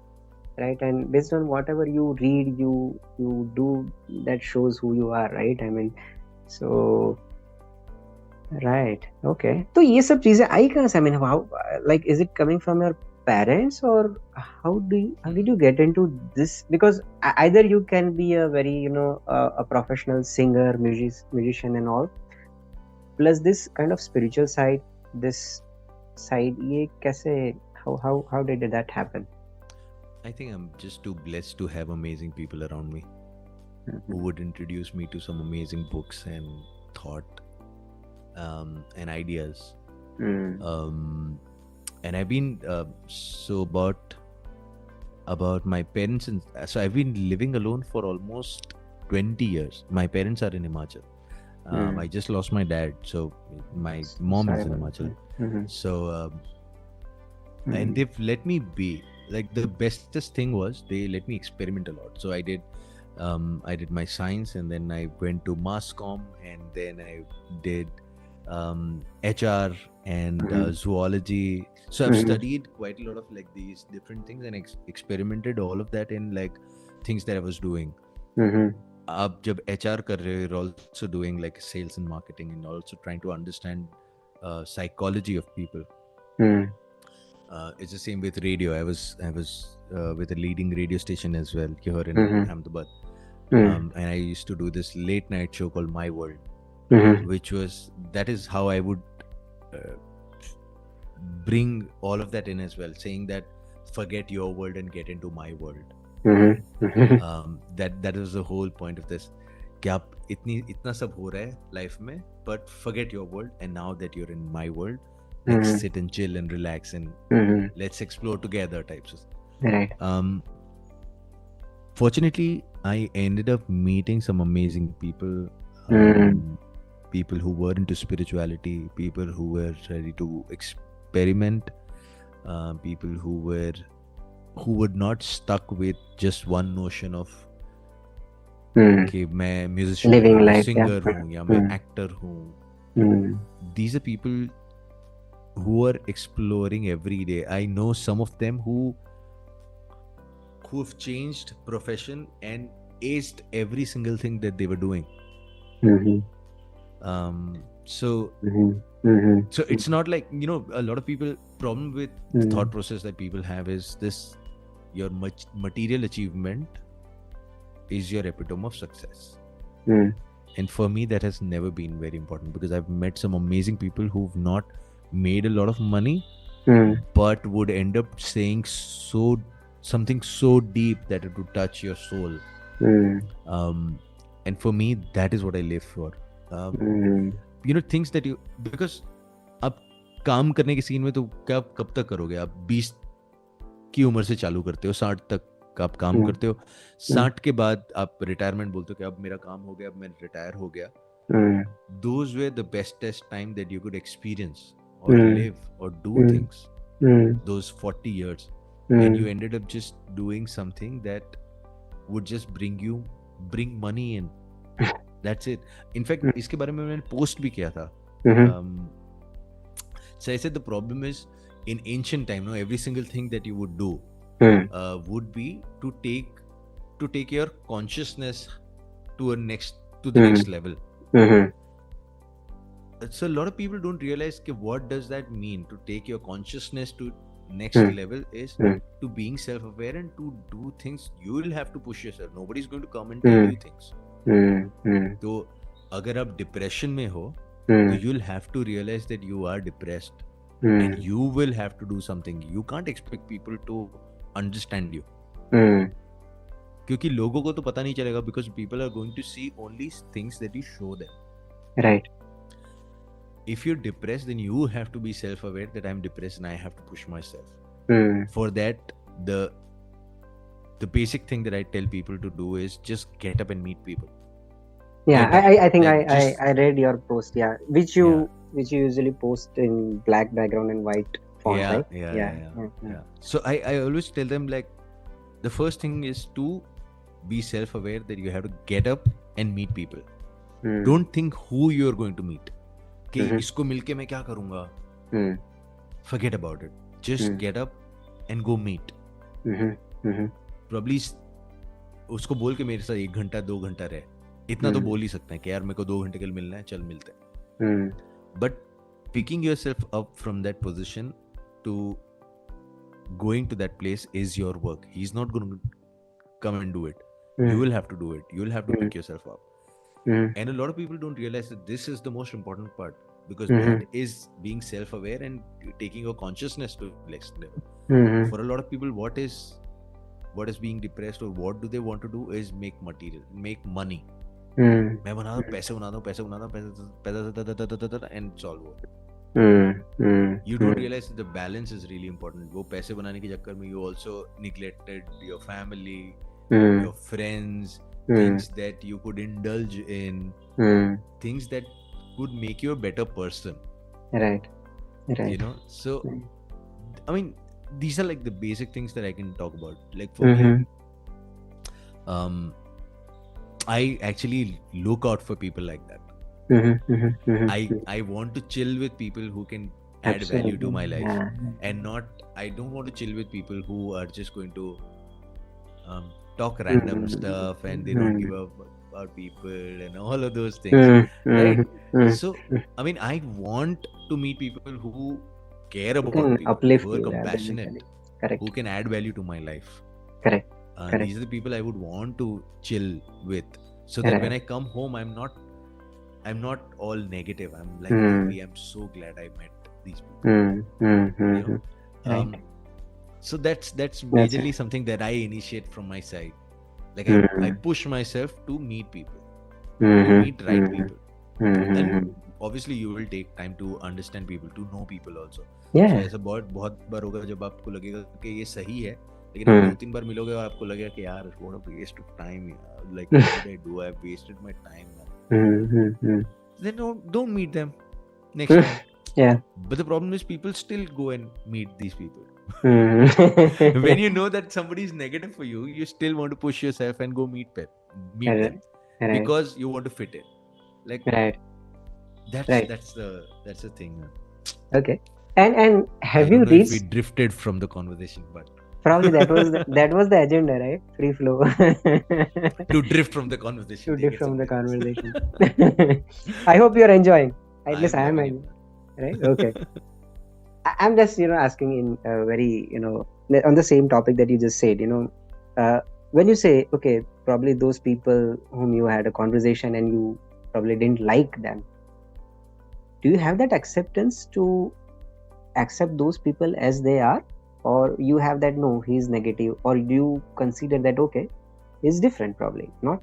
right? And based on whatever you read, you do, that shows who you are, right? I mean, so right, okay. तो ये सब चीजें आई कहाँ से? I mean, how, like, is it coming from your parents, or how did you get into this? Because either you can be a very, you know, a professional singer, musician and all, plus this kind of spiritual side, this side, ये कैसे, how did that happen? I think I'm just too blessed to have amazing people around me who would introduce me to some amazing books and thought and ideas. And I've been so about my parents, and so I've been living alone for almost 20 years. My parents are in Himachal. I just lost my dad, so my mom is in Himachal. So and they've let me be. Like the bestest thing was they let me experiment a lot. So I did my science, and then I went to mass comm, and then I did HR and zoology. So I've studied quite a lot of like these different things and experimented all of that in like things that I was doing. आप जब HR कर रहे हो, you're also doing like sales and marketing, and also trying to understand psychology of people. It's the same with radio. I was with a leading radio station as well here in Ahmedabad, and I used to do this late night show called My World, that is how I would bring all of that in as well, saying that forget your world and get into my world. That is the whole point of this. कि आप इतना सब हो रहा है life में, but forget your world, and now that you're in my world, let's sit and chill and relax and let's explore together types of. Right. Fortunately, I ended up meeting some amazing people, Mm. people who were into spirituality, people who were ready to experiment, people who were not stuck with just one notion of Mm. कि मैं musician हूँ या Living मैं life, yeah. Singer हूँ या मैं Mm. Actor हूँ. Mm. These are people who are exploring every day. I know some of them who've changed profession and aced every single thing that they were doing. Mhm. So Mhm. Mhm. so it's not like, you know, a lot of people problem with the thought Mm. process that people have is this: your material achievement is your epitome of success. Mm. And for me, that has never been very important, because I've met some amazing people who've not made a lot of money, Mm. but would end up saying something so deep that it would touch your soul. Mm. And for me, that is what I live for. Um, Mm. you know, things that you, because आप काम करने के scene में तो क्या कब तक करोगे? आप 20 की उम्र से चालू करते हो, 60 तक आप काम Mm. करते हो. Mm. 60 के बाद आप रिटायरमेंट बोलते हो कि अब मेरा काम हो गया, अब मैं रिटायर हो गया. Mm. Those were the bestest time that you could experience or Mm. live or do Mm. things. Mm. Those 40 years. And you Mm. ended up just doing something that would just bring money in. That's it. In fact, Mm. इसके बारे में मैंने post भी किया था. Mhm. So I said the problem is, in ancient time, no, every single thing that you would do Mm. would be to take your consciousness to the Mm. next level. Mhm. So a lot of people don't realize what does that mean, to take your consciousness to next Mm. level is Mm. to being self-aware and to do things. You will have to push yourself. Nobody's going to come and tell Mm. you things. Mm. Mm. तो अगर आप depression में हो तो Mm. you'll have to realize that you are depressed, and Mm. you will have to do something. You can't expect people to understand you, Mm. क्योंकि लोगों को तो पता नहीं चलेगा, because people are going to see only things that you show them. Right. If you're depressed, then you have to be self-aware that I'm depressed and I have to push myself. Mm. For that, the basic thing that I tell people to do is just get up and meet people. Yeah, Get up. I think Like, just I read your post. Yeah, yeah. which you usually post in black background and white font, Yeah, right? yeah, Yeah. yeah, yeah, Mm. Mm. yeah. So I always tell them, like, the first thing is to be self-aware that you have to get up and meet people. Mm. Don't think who you're going to meet. कि Mhm. इसको मिलके मैं क्या करूँगा? Mm. Forget about it. Just Mm. get up and go meet. Mhm. Mhm. Probably उसको बोल के मेरे साथ 1 घंटा 2 घंटा रहे. इतना तो बोल ही सकते हैं कि यार मेरे को 2 घंटे के लिए मिलना है, चल मिलते हैं. Mm. But picking yourself up from that position to going to that place is your work. He's not going to come and do it. You Mm. will have to do it. You will have to Mm. pick yourself up. Mm. And a lot of people don't realize that this is the most important part, because Mhm. that is being self-aware and taking your consciousness to the next level. Mhm. For a lot of people, what is being depressed, or what do they want to do, is make money. Mm. मैं बना पैसे बनाता हूँ, and it's all over. Mm. Mm. You don't realize that the balance is really important. वो पैसे बनाने के चक्कर में you also neglected your family, Mm. your friends, Mm. things that you could indulge in, Mm. things that could make you a better person. Right. Right. You know, so Mm. I mean, these are like the basic things that I can talk about. Like for Mhm. me, I actually look out for people like that. Mhm. Mhm. Mhm. I want to chill with people who can add value to Absolutely. my life, Yeah. and not, I don't want to chill with people who are just going to talk random stuff, and they don't give Mm. up about people and all of those things, Mm. right? Mm. Mm. So I mean, I want to meet people who care Who about can people, uplift who are you? Yeah, compassionate, basically. Correct. who can add value to my life. Correct. Correct. These are the people I would want to chill with, so that when I Right. come home, I'm not all negative. I'm like Mm. happy. I'm so glad I met these people. Mm. Mm. You Mm. know, Right. so that's That's majorly it. something that I initiate from my side. Like I Mm. push myself to meet people, to Mhm. meet right Mhm. people, Mhm. and obviously you will take time to understand people, to know people also. Yeah. So ऐसा बहुत बहुत बार होगा जब आपको लगेगा कि ये सही है, लेकिन आप 2-3 बार मिलोगे और आपको लगेगा कि यार what a waste of time यार, like what did I do, I wasted my time man. Then don't meet them next time. Yeah. But the problem is people still go and meet these people. Hmm. When you know that somebody is negative for you, you still want to push yourself and go meet them Right. Right. because you want to fit in. Like Right. that's Right. that's the thing. Okay. And I have don't you know if we reached? drifted from the conversation, but Probably that was the agenda, right? Free flow. to drift from the conversation, To take drift it from the somewhere conversation. else. I hope you're enjoying. At I least am I am loving it, enjoying. Right? Okay. I'm just asking in a very on the same topic that you just said. When you say okay, probably those people whom you had a conversation and you probably didn't like them. Do you have that acceptance to accept those people as they are, or you have that no, he's negative, or do you consider that okay, he's different, probably not,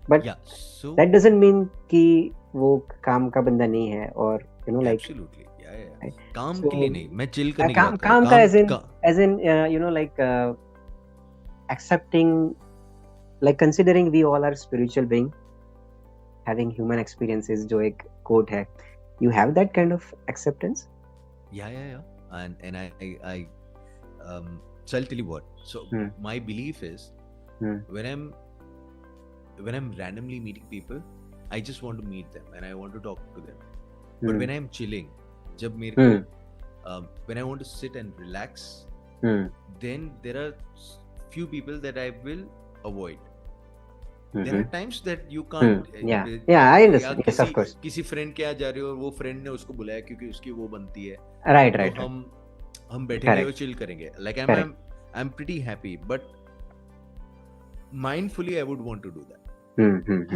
but Yeah, so that doesn't mean कि वो काम का बंदा नहीं है, or like absolutely, yeah. right? काम के लिए So नहीं, मैं chill करने की काम बात कर रहा हूँ. काम का काम का as in like accepting, like considering we all are spiritual being having human experiences, जो एक quote है, you have that kind of acceptance. yeah. And I so I'll tell you what. So my belief is when I'm randomly meeting people, I just want to meet them and I want to talk to them. But when I'm chilling, जब मेरे को when I want to sit and relax, then there are few people that I will avoid. There are times that you can't. Yeah, I understand. Yes, of course. किसी friend के यहाँ जा रहे हो और वो friend ने उसको बुलाया क्योंकि उसकी वो बनती है. Right. तो हम बैठेंगे और chill करेंगे. Like I'm pretty happy, but mindfully I would want to do that.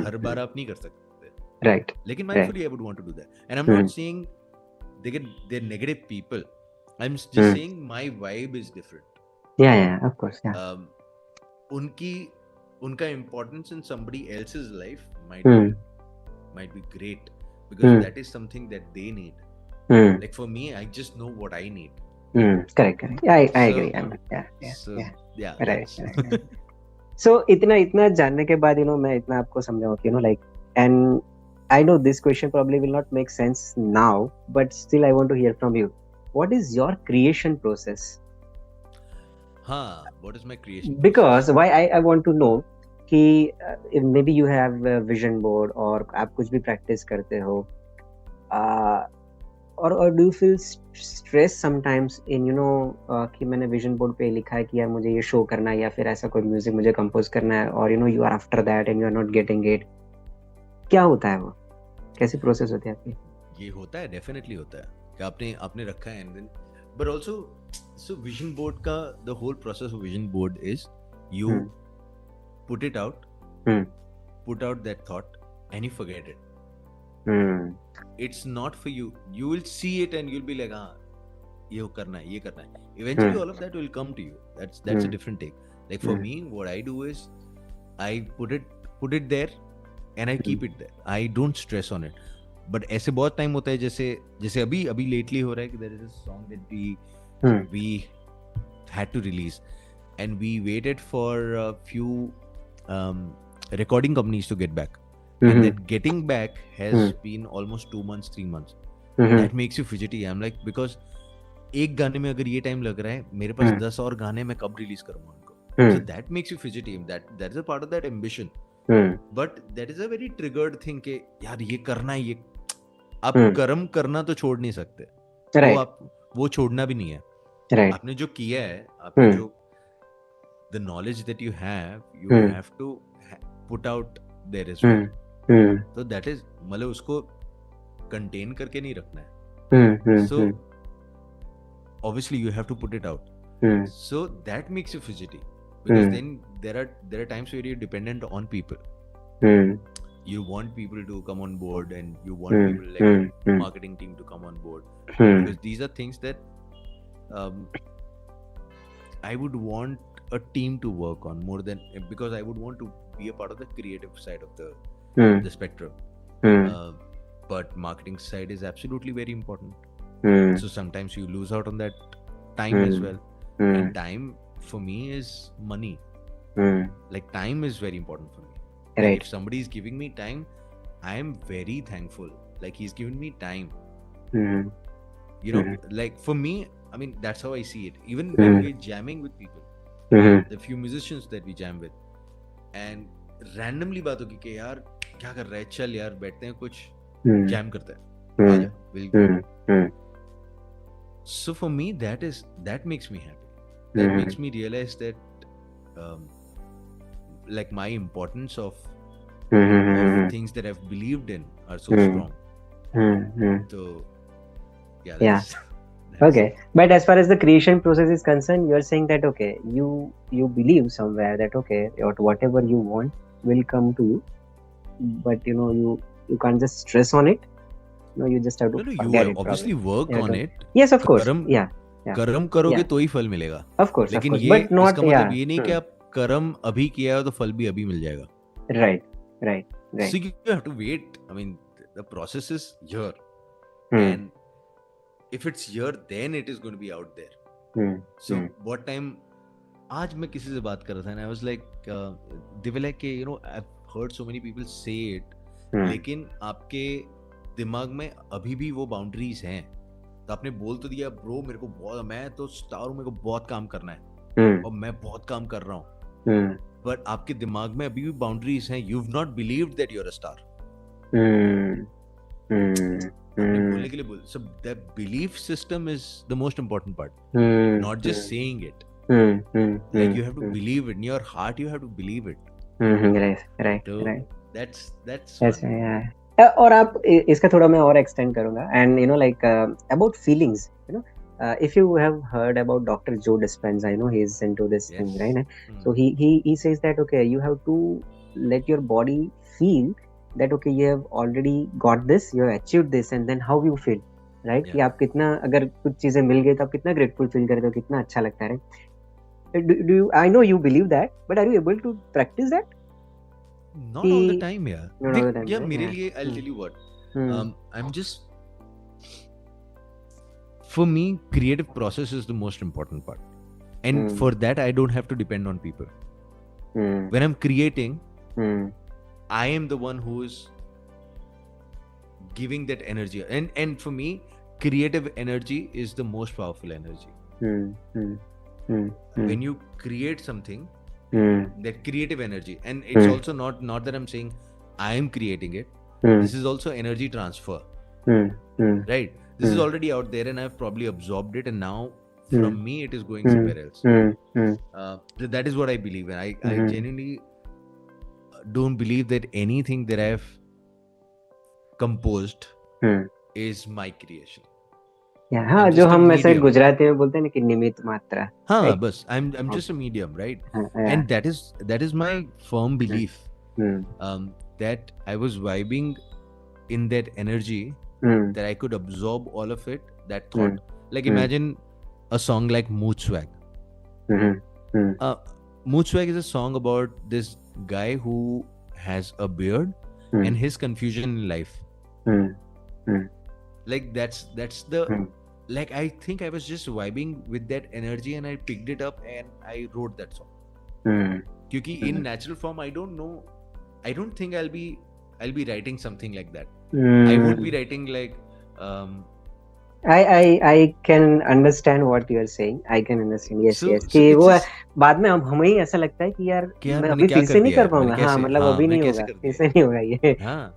हर बार आप नहीं कर सकते. Right. लेकिन mindfully I would want to do that. And I'm not saying they're negative people. I'm just saying my vibe is different. Yeah, of course. Yeah. उनका importance in somebody else's life might be great because that is something that they need. Like for me, I just know what I need. Correct. Yeah, I agree. Yeah. Right. So इतना जानने के बाद मैं इतना आपको समझाऊं कि like, and I know this question probably will not make sense now, but still I want to hear from you. What is your creation process? What is my creation process? Because why I want to know कि maybe you have a vision board और आप कुछ भी practice करते हो, or do you feel stress sometimes in कि मैंने vision board पे लिखा है कि यार मुझे ये show करना है या फिर ऐसा कोई music मुझे compose करना है, और you are after that and you are not getting it. क्या होता है वो, कैसी process होती है आपकी? ये होता है, definitely होता है कि आपने रखा है and then, but also so vision board का the whole process of vision board is you put it out, put out that thought and you forget it. It's not for you. You will see it and you'll be like, ये करना है. Eventually all of that will come to you. That's a different take. Like for me, what I do is I put it there and I keep it there. I don't stress on it. But ऐसे बहुत time होता है जैसे अभी lately हो रहा है कि there is a song that we had to release and we waited for a few recording companies to get back. And that getting back has been almost 2 months, 3 months. That makes you fidgety. I'm like, because एक गाने में अगर ये time लग रहा है, मेरे पास 10 और गाने मैं कब रिलीज करूंगा उनको. So that makes you fidgety. That is a part of that ambition. But that is a very triggered thing कि यार ये करना है, ये आप कर्म करना तो छोड़ नहीं सकते. तो आप वो छोड़ना भी नहीं है. आपने जो किया है, आपने जो the knowledge that you have to put out there as well. So that is मतलब उसको contain करके नहीं रखना है. So obviously you have to put it out. So that makes you fidgety because then there are times where you're dependent on people. You want people to come on board and you want people like marketing team to come on board because these are things that I would want a team to work on more than, because I would want to be a part of the creative side of the spectrum. But marketing side is absolutely very important. So sometimes you lose out on that time as well. And time for me is money. Hmm. Like time is very important for me. Like Right. if somebody is giving me time, I am very thankful. Like he's given me time. Hmm. You know, Hmm. like for me, I mean, that's how I see it. Even when Hmm. we're jamming with people, Hmm. the few musicians that we jam with, and randomly बात होगी कि यार क्या कर रहा है, चल यार बैठते हैं कुछ Hmm. जैम करते हैं, Hmm. आजा, we'll go. Hmm. Hmm. So for me, that makes me happy. That Hmm. makes me realize that um, like my importance of Hmm. things that I've believed in are so Hmm. strong. Hmm. So yeah, Yeah. that's Okay. But as far as the creation process is concerned, you're saying that okay, you believe somewhere that okay, whatever you want will come to you, but you can't just stress on it. No, you just have to no, you forget it probably. obviously work You have on to. it. Yes, of course. कर्म Yeah. Yeah. कर्म करोगे Yeah. तो ही फल मिलेगा. Of course. लेकिन ये But not. इसका मतलब Yeah. ये नहीं कि आप कर्म अभी किया है तो फल भी अभी मिल जाएगा. Right. Right. Right. So you have to wait. I mean, the process is here, Hmm. and if it's here, then it is going to be out there. Hmm. So Hmm. what time? आज मैं किसी से बात कर रहा था and I was like, they were like, you know, I've heard so many people say it, Hmm. लेकिन आपके दिमाग में अभी भी वो बाउंड्रीज हैं. तो आपने बोल तो दिया ब्रो मेरे को बहुत, मैं तो स्टार हूँ, मेरे को बहुत काम करना है Hmm. और मैं बहुत काम कर रहा हूँ, Hmm. बट आपके दिमाग में अभी भी बाउंड्रीज हैं. You have not believed that you are a star. Hmm. Hmm. आपने Hmm. बोलने के लिए बोल. So that belief system is the most important part, Hmm. Not just saying it. Hmm. Hmm. Like you have to believe it in your heart. You have to believe it. Right. Right. So Right. that's Yes. one. Yeah. और आप इसका थोड़ा मैं और extend करूंगा and like about feelings, if you have heard about Dr. Joe Dispenza, he is into this thing, Yes. right? So he says that okay, you have to let your body feel that okay, you have already got this, you have achieved this, and then how you feel, right? कि आप कितना, अगर कुछ चीजें मिल गई तो आप कितना ग्रेटफुल फील करते हो, कितना अच्छा लगता है. Do you, I know you believe that, but are you able to practice that? Not all the time, yeah. Not all the time, Yeah, right? मेरे Yeah. लिए I'll tell you what. Hmm. I'm just, for me, creative process is the most important part, and for that I don't have to depend on people. When I'm creating, I am the one who is giving that energy, and for me, creative energy is the most powerful energy. When you create something, that creative energy, and it's also not that I'm saying I am creating it. This is also energy transfer, right? This is already out there and I've probably absorbed it, and now from me it is going somewhere else. That is what I believe in. I genuinely don't believe that anything that I've composed is my creation. हाँ, जो हम ऐसे गुजराती में बोलते हैं ना कि निमित्त मात्रा. हाँ, बस I'm just a medium, right? And that is my firm belief that I was vibing in that energy, that I could absorb all of it, that thought. Like imagine a song like Mood Swag. Mood Swag is a song about this guy who has a beard and his confusion in life. Like that's the like I think I was just vibing with that energy and I picked it up and I wrote that song. Because in natural form I don't think I'll be writing something like that. I would be writing like I can understand what you are saying. I can understand. Yes. कि वो बाद में हमें ही ऐसा लगता है कि यार मैं अभी फिर से नहीं कर पाऊंगा. हाँ, मतलब अभी नहीं होगा, फिर से नहीं होगा ये. हाँ.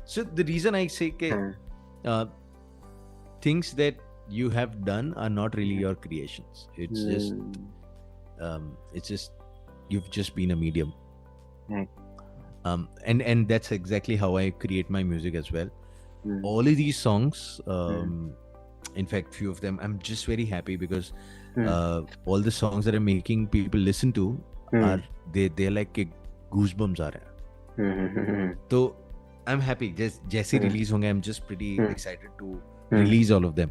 So the reason I say कि things that you have done are not really your creations. It's just you've just been a medium. Right. And that's exactly how I create my music as well. All of these songs, in fact, few of them, I'm just very happy because all the songs that I'm making, people listen to are they're like goosebumps are. So I'm happy. Just जैसे release होंगे, I'm just pretty excited to release all of them.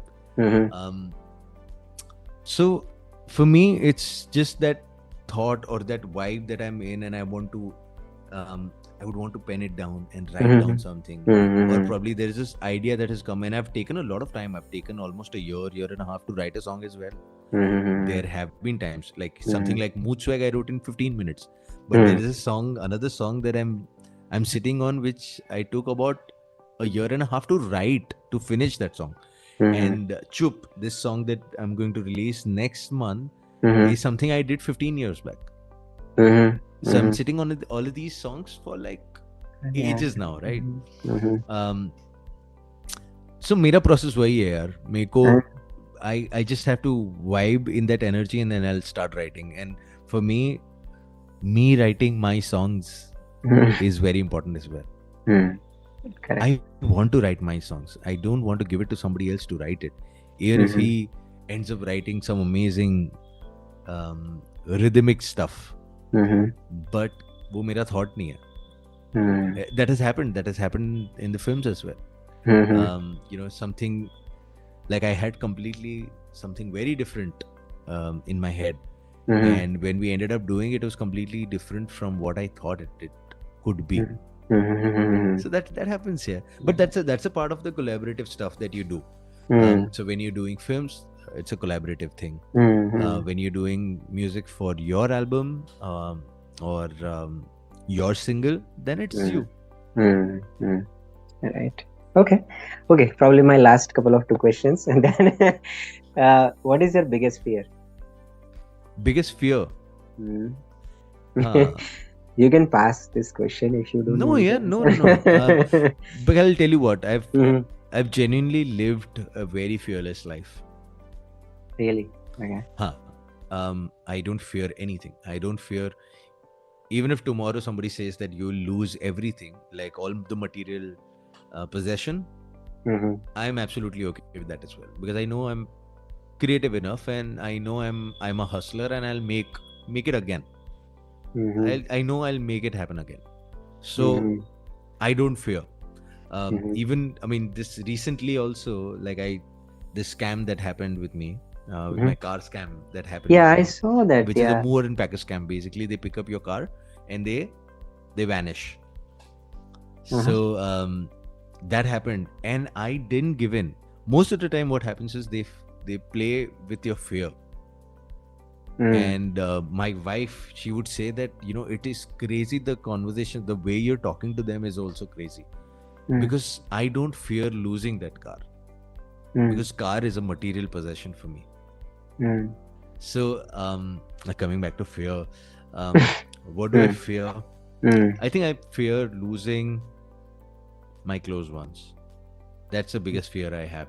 So for me, it's just that thought or that vibe that I'm in, and I want to I would want to pen it down and write down something. Or probably there is this idea that has come, and I've taken a lot of time. I've taken almost a year and a half to write a song as well. Mm-hmm. There have been times like something Mm-hmm. like Mood Swag I wrote in 15 minutes, but there Mm-hmm. is a song, another song that I'm sitting on, which I took about a year and a half to write to finish that song. Mm-hmm. And Chup, this song that I'm going to release next month, Mm-hmm. is something I did 15 years back. Mm-hmm. So I'm Mm-hmm. sitting on all of these songs for like Yeah. ages now, right? Mm-hmm. um, so मेरा process वही है यार, मेरे को I just have to vibe in that energy and then I'll start writing. And for me writing my songs Mm-hmm. is very important as well. Mm. Correct. I want to write my songs. I don't want to give it to somebody else to write it. Even if Mm-hmm. he ends up writing some amazing rhythmic stuff, Mm-hmm. but वो मेरा thought नहीं है. Mm-hmm. That has happened. That has happened in the films as well. Mm-hmm. Something like I had completely something very different in my head, Mm-hmm. and when we ended up doing it, it was completely different from what I thought it could be. Mm-hmm. So that happens here, but that's a part of the collaborative stuff that you do. Mm-hmm. So when you're doing films, it's a collaborative thing. Mm-hmm. When you're doing music for your album or your single, then it's you. Mm-hmm. Right. Okay. Okay. Probably my last couple of two questions, and then, what is your biggest fear? Biggest fear? Mm. Huh. You can pass this question if you don't No, want yeah, to no. But I'll tell you what, Mhm. I've genuinely lived a very fearless life. Really? Okay. Huh. I don't fear anything. I don't fear, even if tomorrow somebody says that you'll lose everything, like all the material possession, Mm-hmm. I'm absolutely okay with that as well, because I know I'm creative enough, and I know I'm a hustler, and I'll make it again. Mm-hmm. I know I'll make it happen again. So Mm-hmm. I don't fear. Mm-hmm. Even I mean, this recently also, like this scam that happened with me, with Mm-hmm. my car scam that happened Yeah, with I me, saw that. which is a Yeah. mover and packer scam. Basically, they pick up your car and they vanish. Uh-huh. So that happened, and I didn't give in. Most of the time, what happens is they play with your fear. Mm. And my wife, she would say that, it is crazy, the conversation, the way you're talking to them is also crazy, Mm. because I don't fear losing that car, Mm. because car is a material possession for me. Mm. So coming back to fear, what do I fear? Mm. I think I fear losing my close ones. That's the biggest fear I have.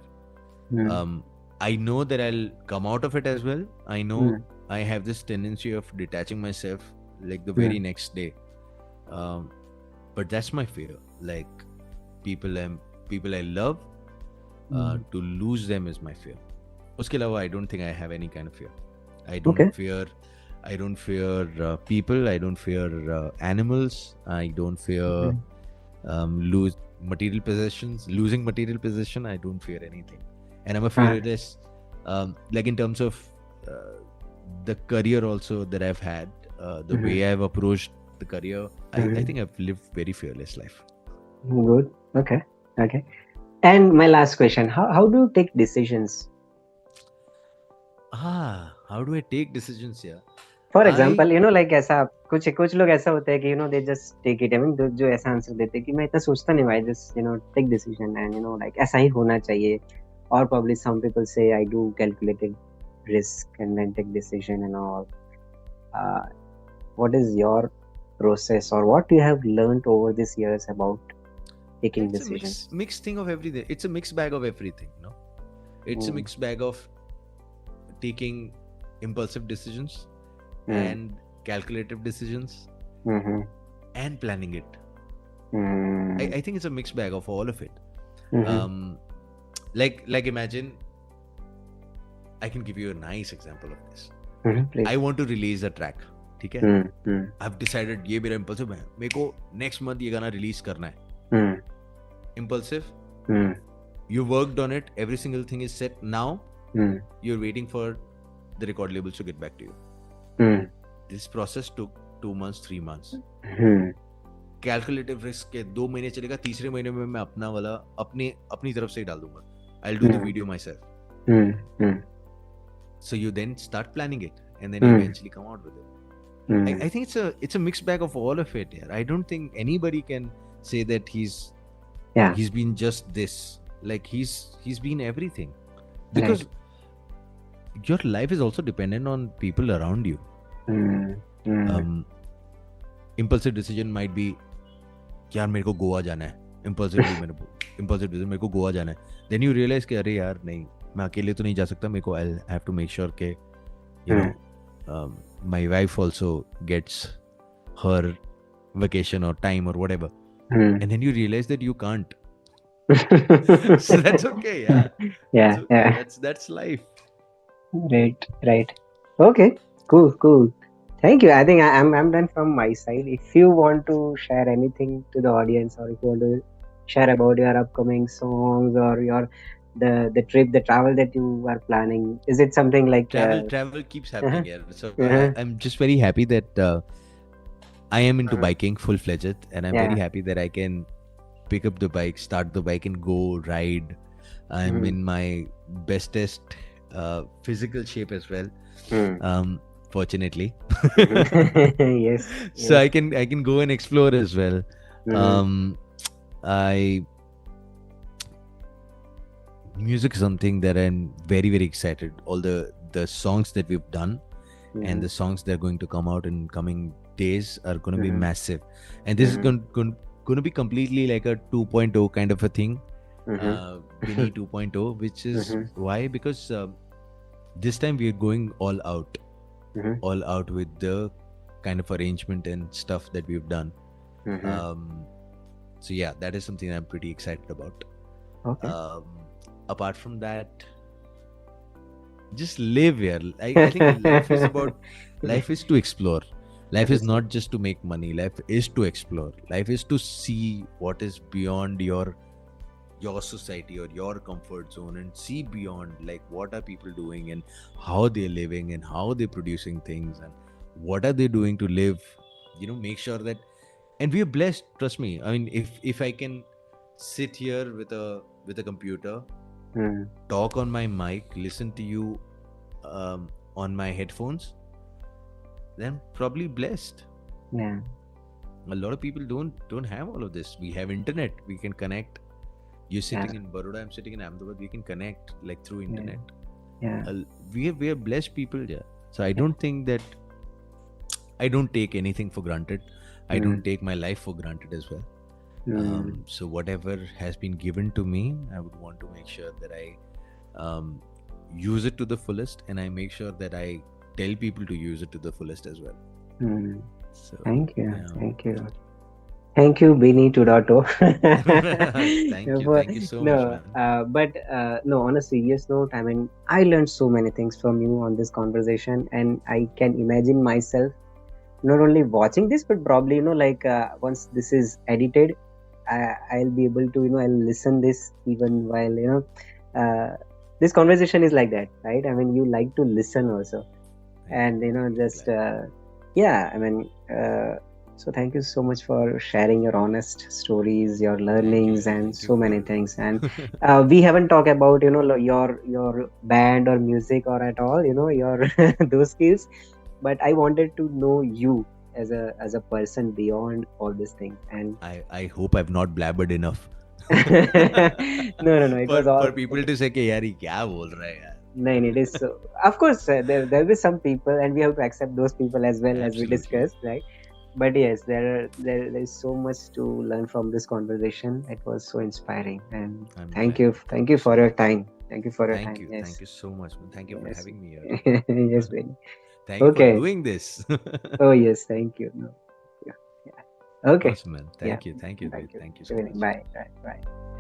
Mm. I know that I'll come out of it as well. I know Mm. I have this tendency of detaching myself like the Mm. very next day. But that's my fear. Like people I love, Mm. to lose them is my fear. Uske alawa, I don't think I have any kind of fear. I don't Okay. fear people. I don't fear animals. I don't fear losing material possession. I don't fear anything, and I'm a fearless. Like in terms of the career also that I've had, the way I've approached the career, I think I've lived very fearless life. Good. Okay. Okay. And my last question: How do you take decisions? How do I take decisions here? For example like ऐसा कुछ लोग ऐसा होते हैं कि they just take it, I mean जो ऐसा answer देते हैं कि मैं इतना सोचता नहीं भाई, just take decision and like ऐसा ही होना चाहिए, और probably some people say I do calculated risk and then take decision and all. What is your process, or what you have learned over these years about taking It's decisions? a mixed thing of everything. It's a mixed bag of everything, no? It's a mixed bag of taking impulsive decisions and calculative decisions and planning it. I think it's a mixed bag of all of it. Like imagine, I can give you a nice example of this. Please. I want to release a track, ठीक है? I've decided ये मेरा impulsive है, मेरे को next month ये गाना release करना है. Impulsive. You worked on it, every single thing is set. Now you're waiting for the record labels to get back to you. This process took 2 months, 3 months. Calculative risk के 2 महीने चलेगा, तीसरे महीने में मैं अपना वाला अपनी तरफ से ही डाल दूंगा. I'll do the video myself. So you then start planning it, and then you mm, eventually come out with it. mm. I think it's a mixed bag of all of it here. I don't think anybody can say that Yeah, he's been just this. Like he's been everything, right. because your life is also dependent on people around you. Mm, mm, um Impulsive decision might be, यार मेरे को गोवा जाना है, impulsively मेरे को impulsive decision, मेरे को गोवा जाना है. Then you realize कि अरे यार नहीं, मैं अकेले तो नहीं जा सकता, मेरे को I'll have to make sure कि you know mm, my wife also gets her vacation or time or whatever. mm. And then you realize that you can't. So that's okay. Yeah, that's Yeah, okay. yeah. That's life. Right, right. Okay, cool, cool. Thank you. I think I'm done from my side. If you want to share anything to the audience, or if you want to share about your upcoming songs or your the trip, the travel that you are planning, is it something like Travel keeps happening uh-huh, here. So uh-huh, I'm just very happy that I am into uh-huh, biking full fledged, and I'm very yeah, happy that I can pick up the bike, start the bike, and go ride. I'm mm-hmm, in my bestest physical shape as well. mm, Um, Fortunately, mm-hmm. Yes, so yes, I can go and explore as well. mm-hmm, Um, I Music is something that I'm very very excited. All the songs that we've done and mm-hmm, the songs that are going to come out in coming days are going to be mm-hmm, massive, and this is mm-hmm, going to be completely like a 2.0 kind of a thing. mm-hmm, Binny 2.0, which is mm-hmm, why, because this time we are going mm-hmm, all out with the kind of arrangement and stuff that we've done. mm-hmm. um, so yeah, that is something I'm pretty excited about. Okay. um, Apart from that, just live here. I think life is to explore. Life That is is true. not just to make money. Life is to explore. Life is to see what is beyond your society or your comfort zone, and see beyond, like what are people doing and how they're living and how they're producing things and what are they doing to live. Make sure that, and we are blessed, trust me. I mean, if I can sit here with a computer, Mm, talk on my mic, listen to you on my headphones, then probably blessed. yeah, A lot of people don't have all of this. We have internet, we can connect. You're yeah, sitting in Baroda, I'm sitting in Ahmedabad, we can connect like through yeah, internet. yeah, We are blessed people. Yeah, so I yeah. don't think that I don't take anything for granted. I Mm, don't take my life for granted as well. mm, So whatever has been given to me, I would want to make sure that I um, use it to the fullest, and I make sure that I tell people to use it to the fullest as well. mm. So Thank you, yeah. thank you. Thank you, Bini 2.0. Thank you so much, No, man. but no, on a serious note, I mean, I learned so many things from you on this conversation, and I can imagine myself not only watching this, but probably, like once this is edited, I'll be able to, I'll listen this even while, this conversation is like that, right? I mean, you like to listen also, Thank you, and bro. I'm just glad. yeah, I mean, so thank you so much for sharing your honest stories, your learnings, and Thank you so many for. things. And we haven't talked about your band or music or at all, your those skills, but I wanted to know you as a person beyond all these things. And I hope I've not blabbered enough. no, no, no, it was For all. people to say कि यार ये क्या बोल रहा है यार. No, it is so. Of course, there'll be some people, and we have to accept those people as well, as we Absolutely. discussed, right? But yes, there is so much to learn from this conversation. It was so inspiring, and I'm thank glad. you, Thank thank you you so for your much. time. Thank you for your Thank time. you. Thank Yes, you so much, man. Thank you for yes, having me here. yes, Benny. Thank you for Okay. doing this. Oh yes, thank you. No, yeah, yeah. Okay. Awesome, man. Yeah. Thank you. Thank you, Ved. Thank you. Thank you so Good evening. much. Bye. Bye. Bye.